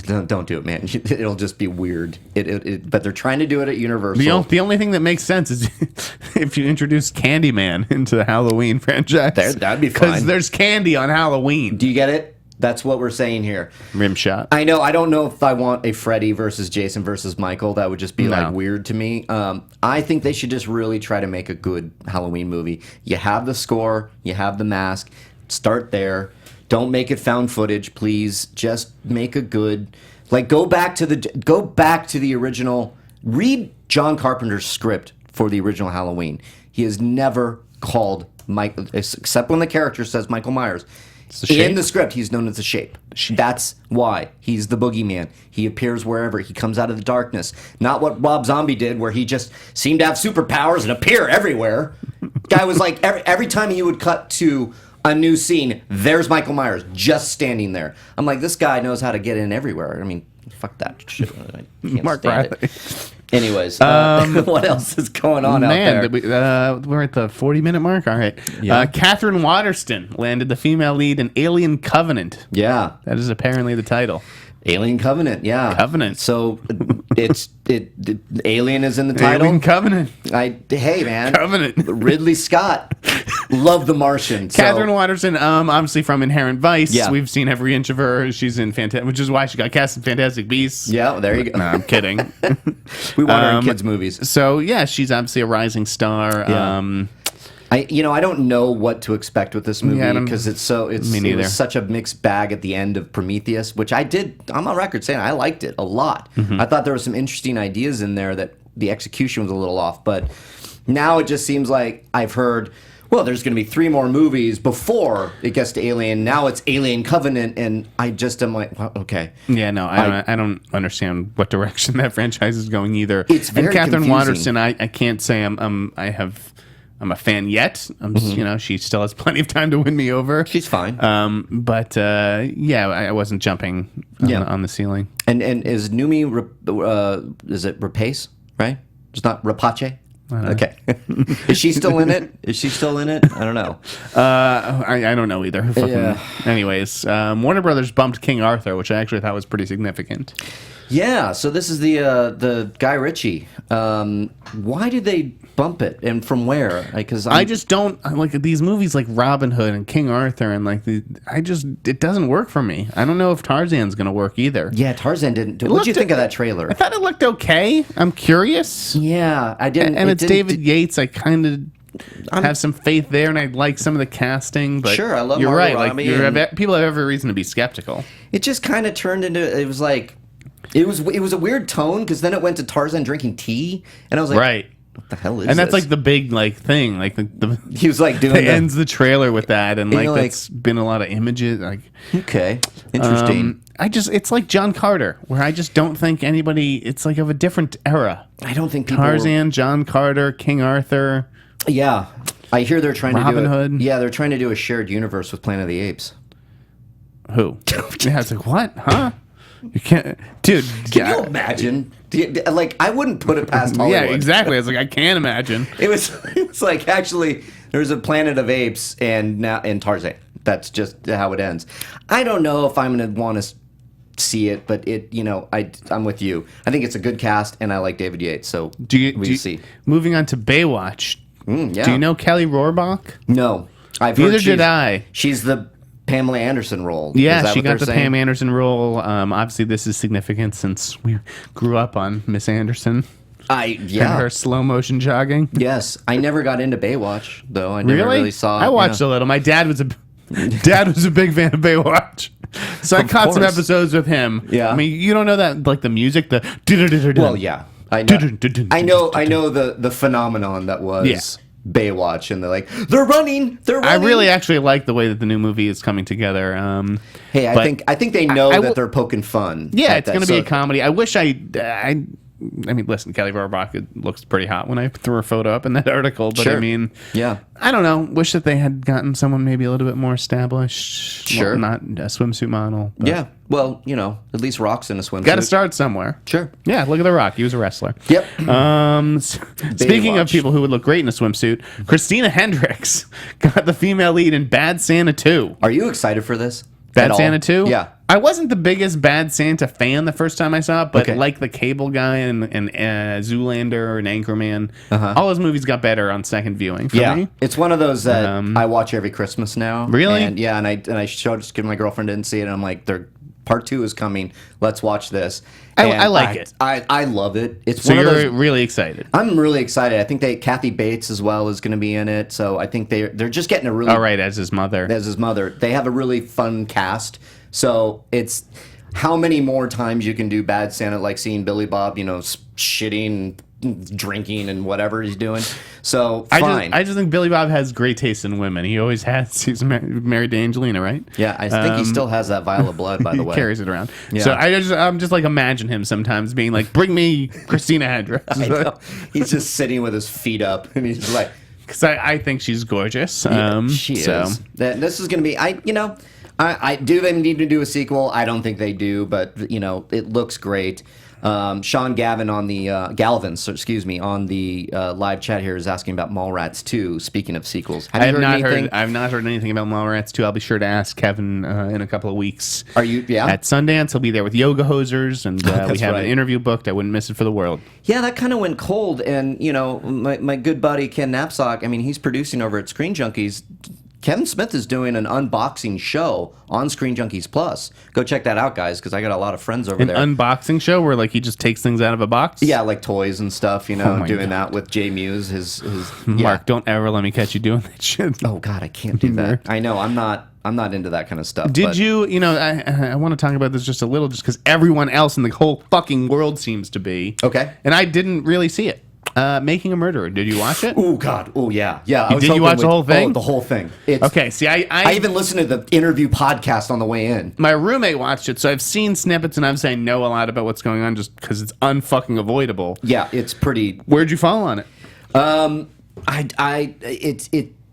don't do it, man. It'll just be weird. But they're trying to do it at Universal. The only thing that makes sense is if you introduce Candyman into the Halloween franchise. That'd be fine. Because there's candy on Halloween. Do you get it? That's what we're saying here. Rim shot. I know. I don't know if I want a Freddy versus Jason versus Michael. That would just be like weird to me. I think they should just really try to make a good Halloween movie. You have the score. You have the mask. Start there. Don't make it found footage, please. Just make a good, go back to the original. Read John Carpenter's script for the original Halloween. He has never called Michael, except when the character says Michael Myers. In the script, he's known as the Shape. That's why he's the boogeyman. He appears wherever. He comes out of the darkness. Not what Rob Zombie did, where he just seemed to have superpowers and appear everywhere. Guy was like, every time he would cut to a new scene, there's Michael Myers just standing there. I'm like, this guy knows how to get in everywhere. I mean, fuck that shit. I can't Mark stand Reilly. it. Anyways, what else is going on out there? We're at the 40-minute mark. All right. Yeah. Catherine Waterston landed the female lead in Alien Covenant. Yeah. That is apparently the title. Alien Covenant, yeah. Covenant. So Alien is in the title. Alien Covenant. Hey man. Covenant. Ridley Scott. Love The Martian. Catherine Waterston, obviously from Inherent Vice. Yeah. We've seen every inch of her. She's in which is why she got cast in Fantastic Beasts. Yeah, there you go. No, I'm kidding. We want her in kids' movies. So yeah, she's obviously a rising star. Yeah. I don't know what to expect with this movie because it was such a mixed bag at the end of Prometheus, which I'm on record saying I liked it a lot. I thought there were some interesting ideas in there that the execution was a little off, but now it just seems like I've heard, well, there's going to be 3 more movies before it gets to Alien. Now it's Alien Covenant, and I just am like, well, okay. Yeah, no, I don't understand what direction that franchise is going either. It's very and Catherine confusing. Waterston, I can't say I'm a fan yet. She still has plenty of time to win me over. She's fine. But I wasn't jumping on the ceiling. And is Numi, is it Rapace, right? It's not Rapace? Okay. Is she still in it? I don't know. I don't know either. Yeah. Anyways, Warner Brothers bumped King Arthur, which I actually thought was pretty significant. Yeah, so this is the Guy Ritchie. Why did they bump it, and from where? Because I just don't like these movies like Robin Hood and King Arthur, and it doesn't work for me. I don't know if Tarzan's gonna work either. Yeah, Tarzan didn't do it. What did you think of that trailer? I thought it looked okay. I'm curious. Yeah, I didn't. And it's David Yates. I kind of have some faith there, and I like some of the casting. But sure, I love. You're Margot right. Robbie People have every reason to be skeptical. It just kind of turned into. It was like. It was a weird tone because then it went to Tarzan drinking tea, and I was like, right. What the hell is and that's this? like the big thing, he was like doing. It ends the trailer with that, and that's been a lot of images. Okay, interesting. It's like John Carter, where I just don't think anybody. It's like of a different era. I don't think people Tarzan, John Carter, King Arthur. Yeah, I hear they're trying Robin to do Hood. Yeah, they're trying to do a shared universe with Planet of the Apes. Who? Yeah, it's like what? Huh? You can't, dude. Can you imagine? I wouldn't put it past Hollywood. Yeah, exactly. I was like, I can't imagine. It was like actually There's a Planet of Apes and Tarzan. That's just how it ends. I don't know if I'm going to want to see it, but I'm with you. I think it's a good cast, and I like David Yates. So we'll see. Moving on to Baywatch. Yeah. Do you know Kelly Rohrbach? No, Neither did I. She's the Pamela Anderson role. Yeah, she got the Pam Anderson role. Obviously, this is significant since we grew up on Miss Anderson. And her slow motion jogging. Yes, I never got into Baywatch though. I never really saw. I watched a little. My dad was a big fan of Baywatch, so I caught some episodes with him. Yeah, I mean, you don't know that like the music, the well, yeah, I know. I know the phenomenon that was. Baywatch, and they're running. I really actually like the way that the new movie is coming together. I think they know that they're poking fun. Yeah, it's going to be a comedy. I wish I mean, listen, Kelly Rohrbach looks pretty hot when I threw her photo up in that article. But sure. I mean, yeah, I don't know. Wish that they had gotten someone maybe a little bit more established. Sure, well, not a swimsuit model. Yeah, well, at least Rock's in a swimsuit. Got to start somewhere. Sure. Yeah, look at The Rock. He was a wrestler. Yep. Speaking of people who would look great in a swimsuit, Christina Hendricks got the female lead in Bad Santa 2. Are you excited for this? Bad Santa 2? Yeah. I wasn't the biggest Bad Santa fan the first time I saw it, but like the Cable Guy and Zoolander and Anchorman, all those movies got better on second viewing for me. It's one of those that I watch every Christmas now. Really? And I showed it to my girlfriend, didn't see it, and I'm like, part 2 is coming. Let's watch this. I like it. I love it. It's so one of those. You're really excited. I'm really excited. I think Kathy Bates as well is going to be in it. So I think they're just getting a really as his mother. They have a really fun cast. So it's how many more times you can do Bad Santa, like seeing Billy Bob, shitting, drinking, and whatever he's doing. So fine. I just think Billy Bob has great taste in women. He always has. He's married to Angelina, right? Yeah, I think he still has that vial of blood, by the way. He carries it around. Yeah. So I'm just like imagine him sometimes being like, "Bring me Christina Hendricks." I know. He's just sitting with his feet up, and he's like, because I think she's gorgeous. She is. This is going to be. Do they need to do a sequel? I don't think they do, but it looks great. Sean Gavin on the on the live chat here is asking about Mallrats 2. Speaking of sequels, I've not heard anything about Mallrats 2. I'll be sure to ask Kevin in a couple of weeks. Are you? Yeah. At Sundance, he'll be there with Yoga Hosers, and we have an interview booked. I wouldn't miss it for the world. Yeah, that kind of went cold, and my good buddy Ken Knapsack. I mean, he's producing over at Screen Junkies. Kevin Smith is doing an unboxing show on Screen Junkies Plus. Go check that out, guys, because I got a lot of friends over there. An unboxing show where he just takes things out of a box? Yeah, like toys and stuff, doing that with Jay Muse. His Mark, don't ever let me catch you doing that shit. Oh, God, I can't do that. I know, I'm not into that kind of stuff. Did you, I want to talk about this just a little, just because everyone else in the whole fucking world seems to be. Okay. And I didn't really see it. Making a Murderer. Did you watch it? Oh God. Oh yeah. Yeah. Did you watch the whole thing? Oh, the whole thing. Okay. See, I even listened to the interview podcast on the way in. My roommate watched it, so I've seen snippets, and I know a lot about what's going on just because it's unfucking avoidable. Yeah, it's pretty. Where'd you fall on it?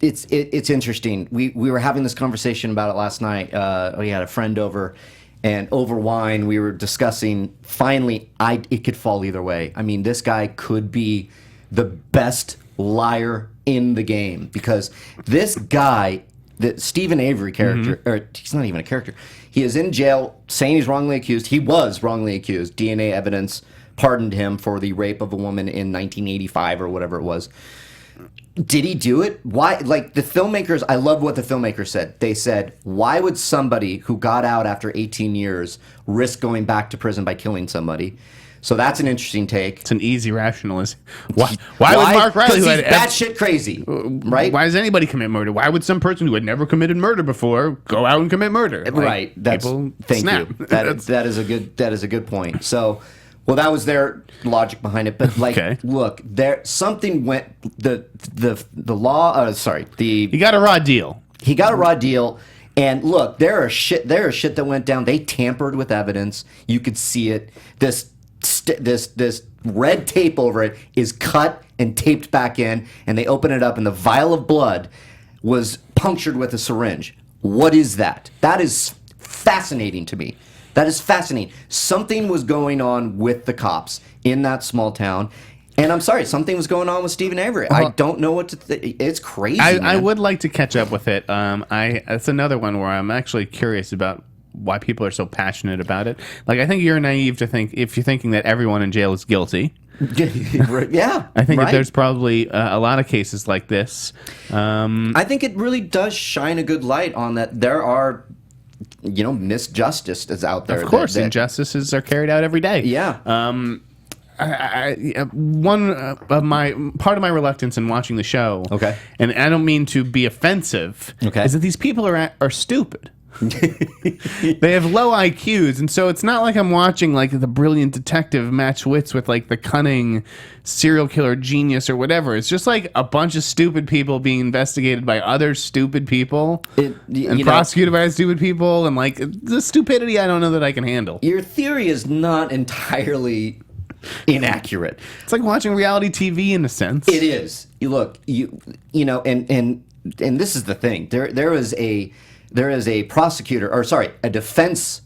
It's interesting. We were having this conversation about it last night. We had a friend over. And over wine, we were discussing, finally, it could fall either way. I mean, this guy could be the best liar in the game. Because this guy, the Stephen Avery character, or he's not even a character, he is in jail saying he's wrongly accused. He was wrongly accused. DNA evidence pardoned him for the rape of a woman in 1985 or whatever it was. Did he do it? Why? Like the filmmakers, I love what the filmmakers said. They said, why would somebody who got out after 18 years risk going back to prison by killing somebody? So that's an interesting take. It's an easy rationalism. Why would Mark Reilly, who he's batshit crazy, right? Why does anybody commit murder? Why would some person who had never committed murder before go out and commit murder? Right. Thank you. That is a good point. So. Well, that was their logic behind it, but look, something went. The law. He got a raw deal. He got a raw deal, and look, there are shit that went down. They tampered with evidence. You could see it. This red tape over it is cut and taped back in, and they open it up, and the vial of blood was punctured with a syringe. What is that? That is fascinating to me. That is fascinating. Something was going on with the cops in that small town. And I'm sorry, something was going on with Stephen Avery. I don't know what to it's crazy, I would like to catch up with it. It's another one where I'm actually curious about why people are so passionate about it. Like, I think you're naive to think, if you're thinking that everyone in jail is guilty. Yeah. I think that there's probably a lot of cases like this. I think it really does shine a good light on that there are, misjustices out there. Of course, injustices are carried out every day. Yeah. One of my part of my reluctance in watching the show, and I don't mean to be offensive, is that these people are stupid. They have low IQs, and so it's not like I'm watching like the brilliant detective match wits with like the cunning serial killer genius or whatever. It's just like a bunch of stupid people being investigated by other stupid people and prosecuted by stupid people, and like the stupidity I don't know that I can handle. Your theory is not entirely inaccurate. It's like watching reality TV in a sense. It is. And this is the thing. There is a prosecutor, a defense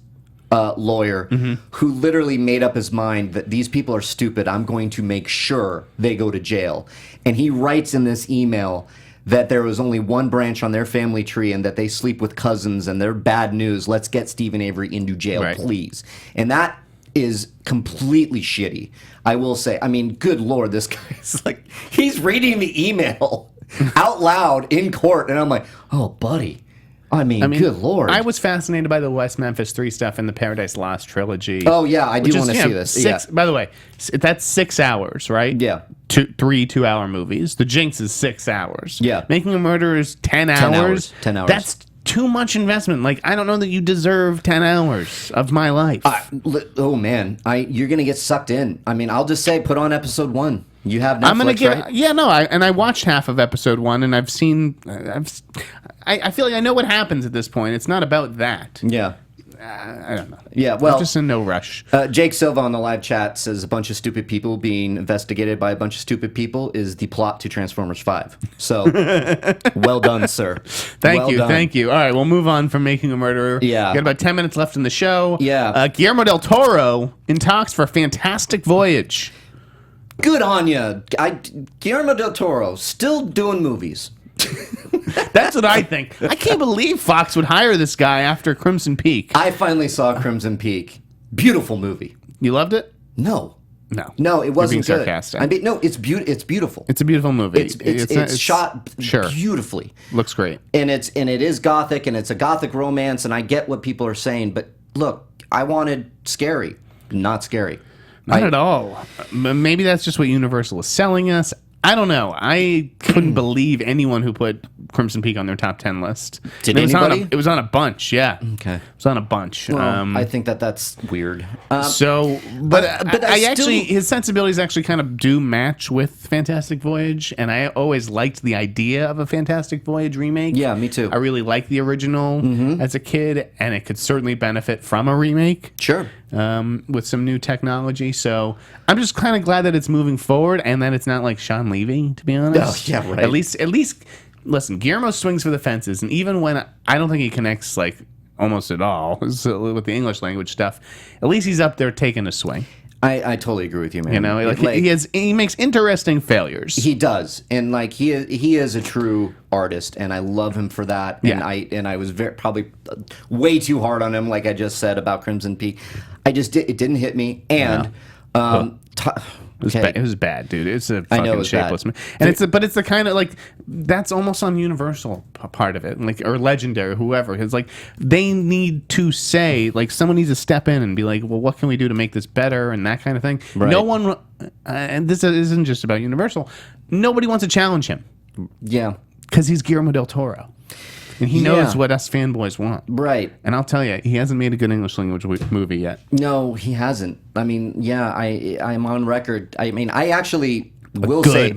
lawyer who literally made up his mind that these people are stupid. I'm going to make sure they go to jail. And he writes in this email that there was only one branch on their family tree and that they sleep with cousins and they're bad news. Let's get Stephen Avery into jail, please. And that is completely shitty. I will say, I mean, good Lord, this guy's like, he's reading the email out loud in court. And I'm like, oh, buddy. I mean, good Lord. I was fascinated by the West Memphis 3 stuff in the Paradise Lost trilogy. Oh, yeah, I do want to see this. By the way, that's 6 hours, right? Yeah. 3 2-hour movies. The Jinx is 6 hours. Yeah. Making a Murderer is 10 hours. 10 hours. That's too much investment. Like, I don't know that you deserve 10 hours of my life. Oh, man. You're going to get sucked in. I mean, I'll just say, put on episode 1. You have Netflix, right? Yeah, no, I watched half of episode 1, and I feel like I know what happens at this point. It's not about that. Yeah. I don't know. Yeah, well, I'm just in no rush. Jake Silva on the live chat says a bunch of stupid people being investigated by a bunch of stupid people is the plot to Transformers 5. So, well done, sir. Thank you. All right, we'll move on from Making a Murderer. Yeah. We got about 10 minutes left in the show. Yeah. Guillermo del Toro in talks for Fantastic Voyage. Good on you. Guillermo del Toro, still doing movies. That's what I think. I can't believe Fox would hire this guy after Crimson Peak. I finally saw Crimson Peak. Beautiful movie. You loved it? No, it wasn't You're being good. sarcastic. It's beautiful. It's a beautiful movie. It's shot beautifully. Looks great. And it is gothic, and it's a gothic romance, and I get what people are saying, but look, I wanted scary, not scary. Not at all. Maybe that's just what Universal is selling us. I don't know. I couldn't believe anyone who put Crimson Peak on their top 10 list. Did anybody? It was on a bunch, yeah. Okay. It was on a bunch. Well, I think that's weird. But his sensibilities actually kind of do match with Fantastic Voyage, and I always liked the idea of a Fantastic Voyage remake. Yeah, me too. I really liked the original as a kid, and it could certainly benefit from a remake. Sure. With some new technology. So I'm just kind of glad that it's moving forward and that it's not like Sean Levy, to be honest. Oh, yeah, right. At least, listen, Guillermo swings for the fences, and even when I don't think he connects like almost at all with the English language stuff, at least he's up there taking a swing. I totally agree with you, man. You know, he makes interesting failures. He does, and like he is a true artist, and I love him for that. Yeah. And I was probably way too hard on him, like I just said about Crimson Peak. It didn't hit me, and It was bad, dude. It's a fucking shapeless man. And it's the kind of like that's almost on Universal part of it, like or Legendary, whoever. It's like they need to say like someone needs to step in and be like, well, what can we do to make this better and that kind of thing. Right. No one, and this isn't just about Universal. Nobody wants to challenge him. Yeah, because he's Guillermo del Toro. And he knows what us fanboys want. Right. And I'll tell you, he hasn't made a good English language movie yet. No, he hasn't. I mean, yeah, I'm on record. I mean, I actually will say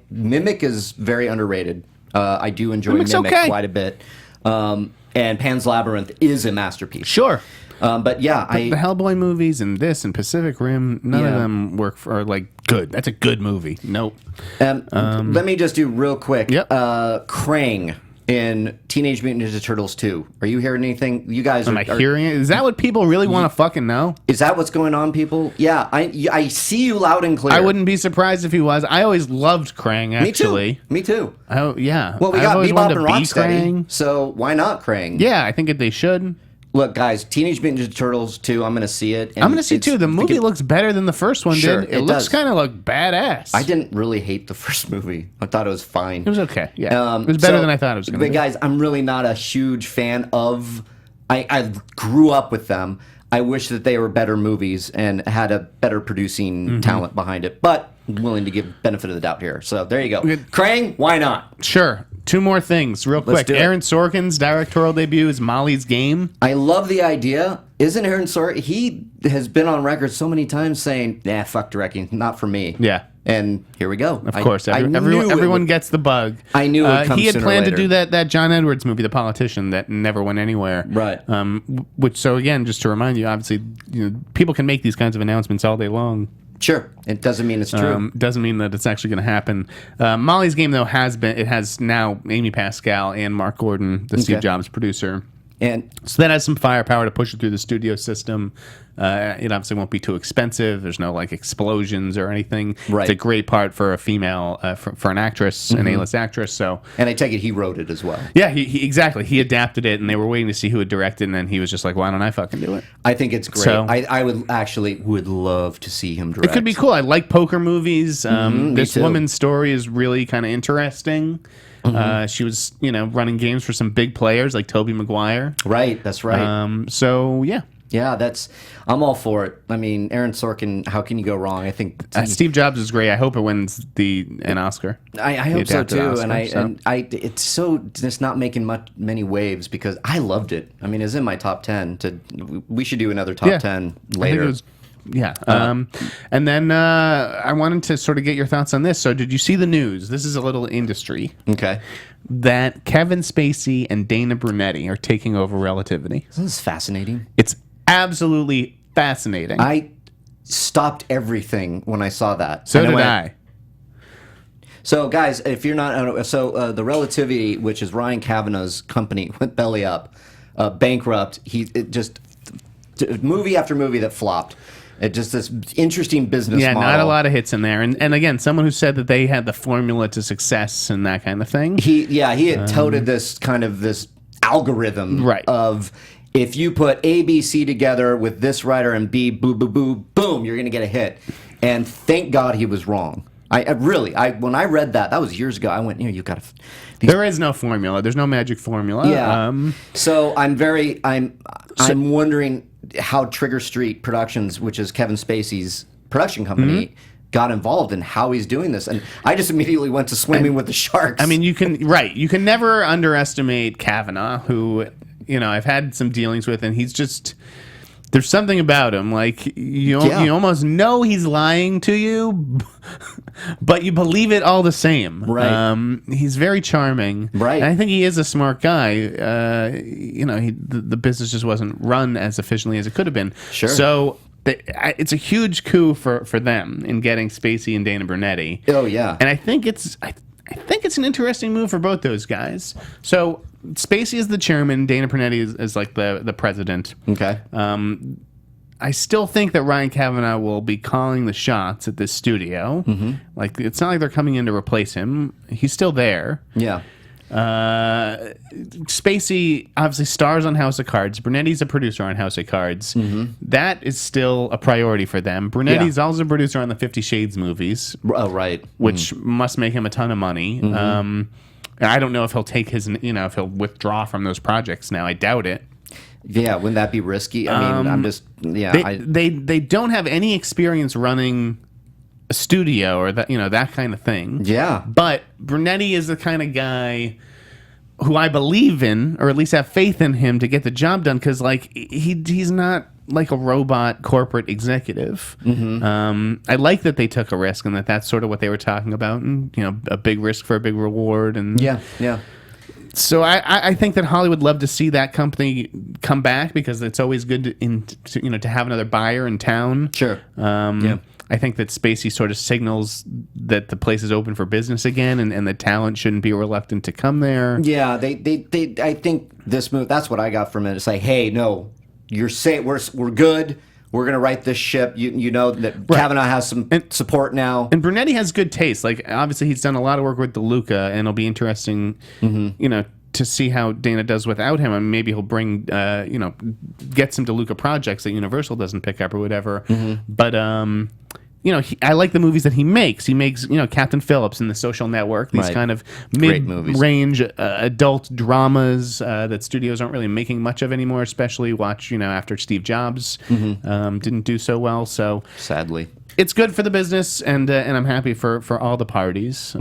Mimic is very underrated. I do enjoy Mimic quite a bit. And Pan's Labyrinth is a masterpiece. Sure. But yeah, the Hellboy movies and this and Pacific Rim, none of them work for like good. That's a good movie. Nope. Let me just do real quick. Yep. Krang. in Teenage Mutant Ninja Turtles 2. Are you hearing anything? You guys Am I hearing it? Is that what people really want to fucking know? Is that what's going on, people? Yeah, I see you loud and clear. I wouldn't be surprised if he was. I always loved Krang, actually. Me too. Oh, yeah. Well, we I've got always Bebop wanted and to be Rocksteady, Krang. so why not Krang? Yeah, I think they should. Look, guys, Teenage Mutant Ninja Turtles 2, I'm going to see it. And I'm going to see, too. The movie looks better than the first one Sure, did. it looks does. kind of like badass. I didn't really hate the first movie. I thought it was fine. It was okay, yeah. It was better than I thought it was going to be. But guys, I'm really not a huge fan of... I grew up with them. I wish that they were better movies and had a better producing talent behind it. But I'm willing to give benefit of the doubt here. So there you go. Krang, why not? Sure. Two more things, real quick. do it. Aaron Sorkin's directorial debut is Molly's Game. I love the idea. Isn't Aaron Sorkin... He has been on record so many times saying, nah, fuck directing. Not for me. Yeah. And here we go. Of course, everyone gets the bug. I knew it would come he had sooner or planned to later. do that John Edwards movie, The Politician, that never went anywhere. Right. So again, just to remind you, obviously, people can make these kinds of announcements all day long. Sure. It doesn't mean it's true. Doesn't mean that it's actually going to happen. Molly's Game, though, has now Amy Pascal and Mark Gordon, the Steve Jobs producer. And So that has some firepower to push it through the studio system. It obviously won't be too expensive. There's no like explosions or anything. Right. It's a great part for a female, for an actress, an A-list actress. So I take it he wrote it as well. yeah, he exactly. He adapted it, and they were waiting to see who would direct it, and then he was just like, "Why don't I fucking do it?" I think it's great. So- I would love to see him direct. It could be cool. I like poker movies. This too. woman's story is really kind of interesting. She was, running games for some big players like Tobey Maguire. Right, that's right. So yeah. Yeah, I'm all for it. I mean, Aaron Sorkin, how can you go wrong? I think Steve Jobs is great. I hope it wins an Oscar. I hope so adapted too. Oscar, And it's so just not making many waves because I loved it. I mean, it's in my top 10. We should do another top 10 later. I think it was, yeah. And then I wanted to sort of get your thoughts on this. So did you see the news? This is a little industry. Okay. That Kevin Spacey and Dana Brunetti are taking over Relativity. This is fascinating. It's absolutely fascinating. I stopped everything when I saw that. So And did went, I. So, guys, if you're not... the Relativity, which is Ryan Kavanaugh's company, went belly up, bankrupt. Movie after movie that flopped. It just this interesting business model. Not a lot of hits in there. And again, someone who said that they had the formula to success and that kind of thing. He had touted this algorithm Right. of... If you put A, B, C together with this writer and B, boo, boo, boo, boom, you're going to get a hit. And thank God he was wrong. When I read that was years ago. I went, you got to. There is no formula. There's no magic formula. Yeah. So I'm wondering how Trigger Street Productions, which is Kevin Spacey's production company, got involved and how he's doing this. And I just immediately went to Swimming with the Sharks. I mean, you can never underestimate Kavanaugh, who, I've had some dealings with, and he's just... There's something about him, like you almost know he's lying to you, but you believe it all the same. Right. He's very charming. Right. And I think he is a smart guy. The business just wasn't run as efficiently as it could have been. Sure. So it's a huge coup for them in getting Spacey and Dana Brunetti. Oh yeah. And I think it's an interesting move for both those guys. So Spacey is the chairman. Dana Brunetti is like the president. Okay. I still think that Ryan Kavanaugh will be calling the shots at this studio. Mm-hmm. Like, it's not like they're coming in to replace him. He's still there. Yeah. Spacey obviously stars on House of Cards. Brunetti's a producer on House of Cards. Mm-hmm. That is still a priority for them. Brunetti's also a producer on the 50 Shades movies. Oh, right. Which must make him a ton of money. And I don't know if he'll take if he'll withdraw from those projects now. I doubt it. Yeah, wouldn't that be risky? I mean, I'm just... Yeah. They don't have any experience running a studio or that kind of thing. Yeah. But Brunetti is the kind of guy who I believe in, or at least have faith in him to get the job done, because he's not like a robot corporate executive. Mm-hmm. I like that they took a risk, and that's sort of what they were talking about, and a big risk for a big reward. And yeah. So I think that Hollywood would love to see that company come back, because it's always good to have another buyer in town. Sure. I think that Spacey sort of signals that the place is open for business again, and the talent shouldn't be reluctant to come there. Yeah, I think this movie, that's what I got from it. It's like, hey, no, you're saying we're good. We're going to right this ship. You know that Kavanaugh has some support now. And Brunetti has good taste. Like, obviously, he's done a lot of work with DeLuca, and it'll be interesting, to see how Dana does without him. I mean, maybe he'll bring, get some DeLuca projects that Universal doesn't pick up or whatever. But, I like the movies that he makes. He makes, Captain Phillips and The Social Network, these kind of mid-range adult dramas that studios aren't really making much of anymore, especially after Steve Jobs didn't do so well. So sadly, it's good for the business, and I'm happy for all the parties.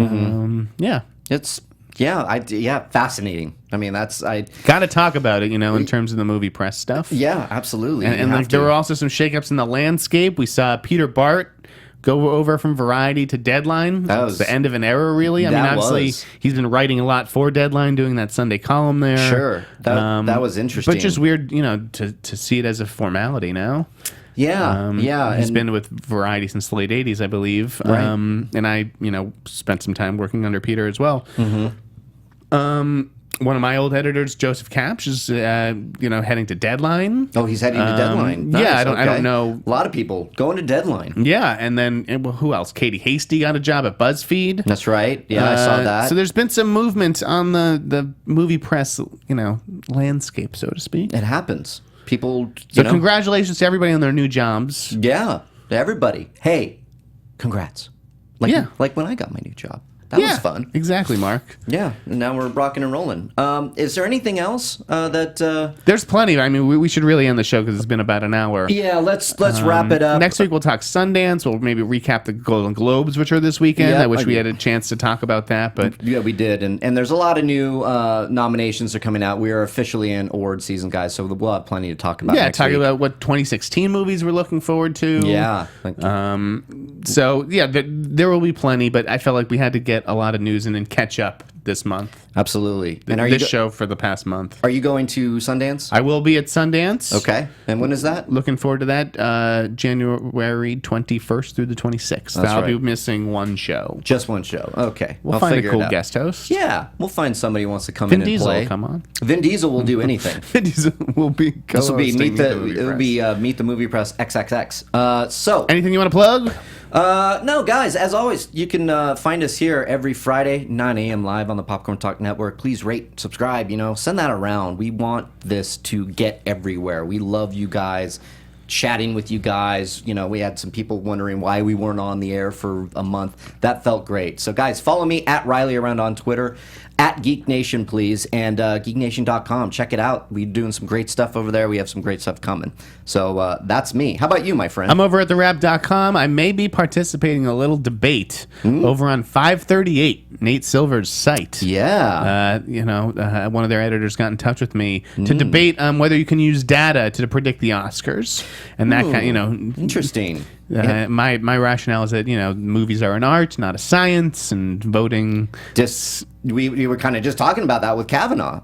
Fascinating. I mean, I got to talk about it, in terms of the movie press stuff. Yeah, absolutely. And there were also some shakeups in the landscape. We saw Peter Bart go over from Variety to Deadline. That was the end of an era, really. I mean, obviously, he's been writing a lot for Deadline, doing that Sunday column there. Sure. That was interesting. But just weird, to see it as a formality now. Yeah, He's been with Variety since the late 80s, I believe. Right. And I, spent some time working under Peter as well. One of my old editors, Joseph Kapsch, is heading to Deadline. Oh, he's heading to Deadline. Nice, yeah, I don't know. A lot of people going to Deadline. Yeah, and then who else? Katie Hasty got a job at BuzzFeed. That's right. Yeah, I saw that. So there's been some movement on the movie press, landscape, so to speak. It happens. People. Congratulations to everybody on their new jobs. Yeah, to everybody. Hey, congrats. Like when I got my new job. That was fun. Exactly, Mark. Yeah, and now we're rocking and rolling. Is there anything else that... There's plenty. I mean, we should really end the show because it's been about an hour. Yeah, let's wrap it up. Next week we'll talk Sundance. We'll maybe recap the Golden Globes, which are this weekend. I wish we had a chance to talk about that, but... Yeah, we did. And there's a lot of new nominations are coming out. We are officially in award season, guys, so we'll have plenty to talk about next week. About what 2016 movies we're looking forward to. Yeah. There will be plenty, but I felt like we had to get a lot of news and then catch up this month. Absolutely. And this show for the past month. Are you going to Sundance? I will be at Sundance. Okay. And when is that? Looking forward to that. January 21st through the 26th. I'll be missing one show. Just one show. Okay. We'll find a cool guest host. Yeah. We'll find somebody who wants to come in and Diesel play. Will come on. Vin Diesel will do anything. Vin Diesel will be This will be Meet the Movie Press XXX. So anything you want to plug? No, guys, as always, you can find us here every Friday, 9 a.m. live on the Popcorn Talk Network. Please rate, subscribe, send that around. We want this to get everywhere. We love you guys, chatting with you guys. We had some people wondering why we weren't on the air for a month. That felt great. So, guys, follow me at Reilly Around on Twitter, at Geek Nation, please, and geeknation.com. Check it out. We're doing some great stuff over there. We have some great stuff coming. So that's me. How about you, my friend? I'm over at therap.com. I may be participating in a little debate over on 538, Nate Silver's site. Yeah. One of their editors got in touch with me to debate whether you can use data to predict the Oscars. And that kind, interesting. My rationale is that movies are an art, not a science, and voting. We were kind of just talking about that with Kavanaugh,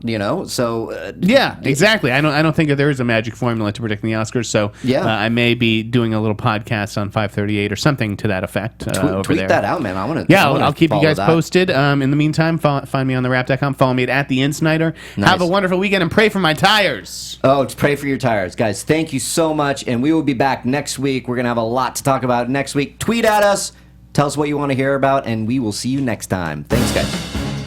So exactly. I don't think that there is a magic formula to predicting the Oscars. So I may be doing a little podcast on 538 or something to that effect. Tweet there. that out, man. I want to. I'll keep you guys posted. In the meantime, find me on therap.com. Follow me at the Sneider. Nice. Have a wonderful weekend and pray for my tires. Oh, pray for your tires, guys. Thank you so much, and we will be back next week. We're gonna have a lot to talk about next week. Tweet at us. Tell us what you want to hear about, and we will see you next time. Thanks, guys.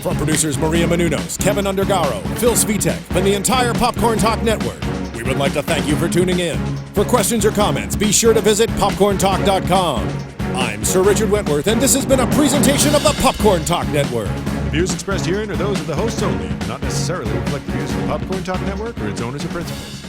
From producers Maria Menounos, Kevin Undergaro, Phil Svitek, and the entire Popcorn Talk Network, we would like to thank you for tuning in. For questions or comments, be sure to visit popcorntalk.com. I'm Sir Richard Wentworth, and this has been a presentation of the Popcorn Talk Network. The views expressed herein are those of the hosts only, and not necessarily reflect the views of the Popcorn Talk Network or its owners or principals.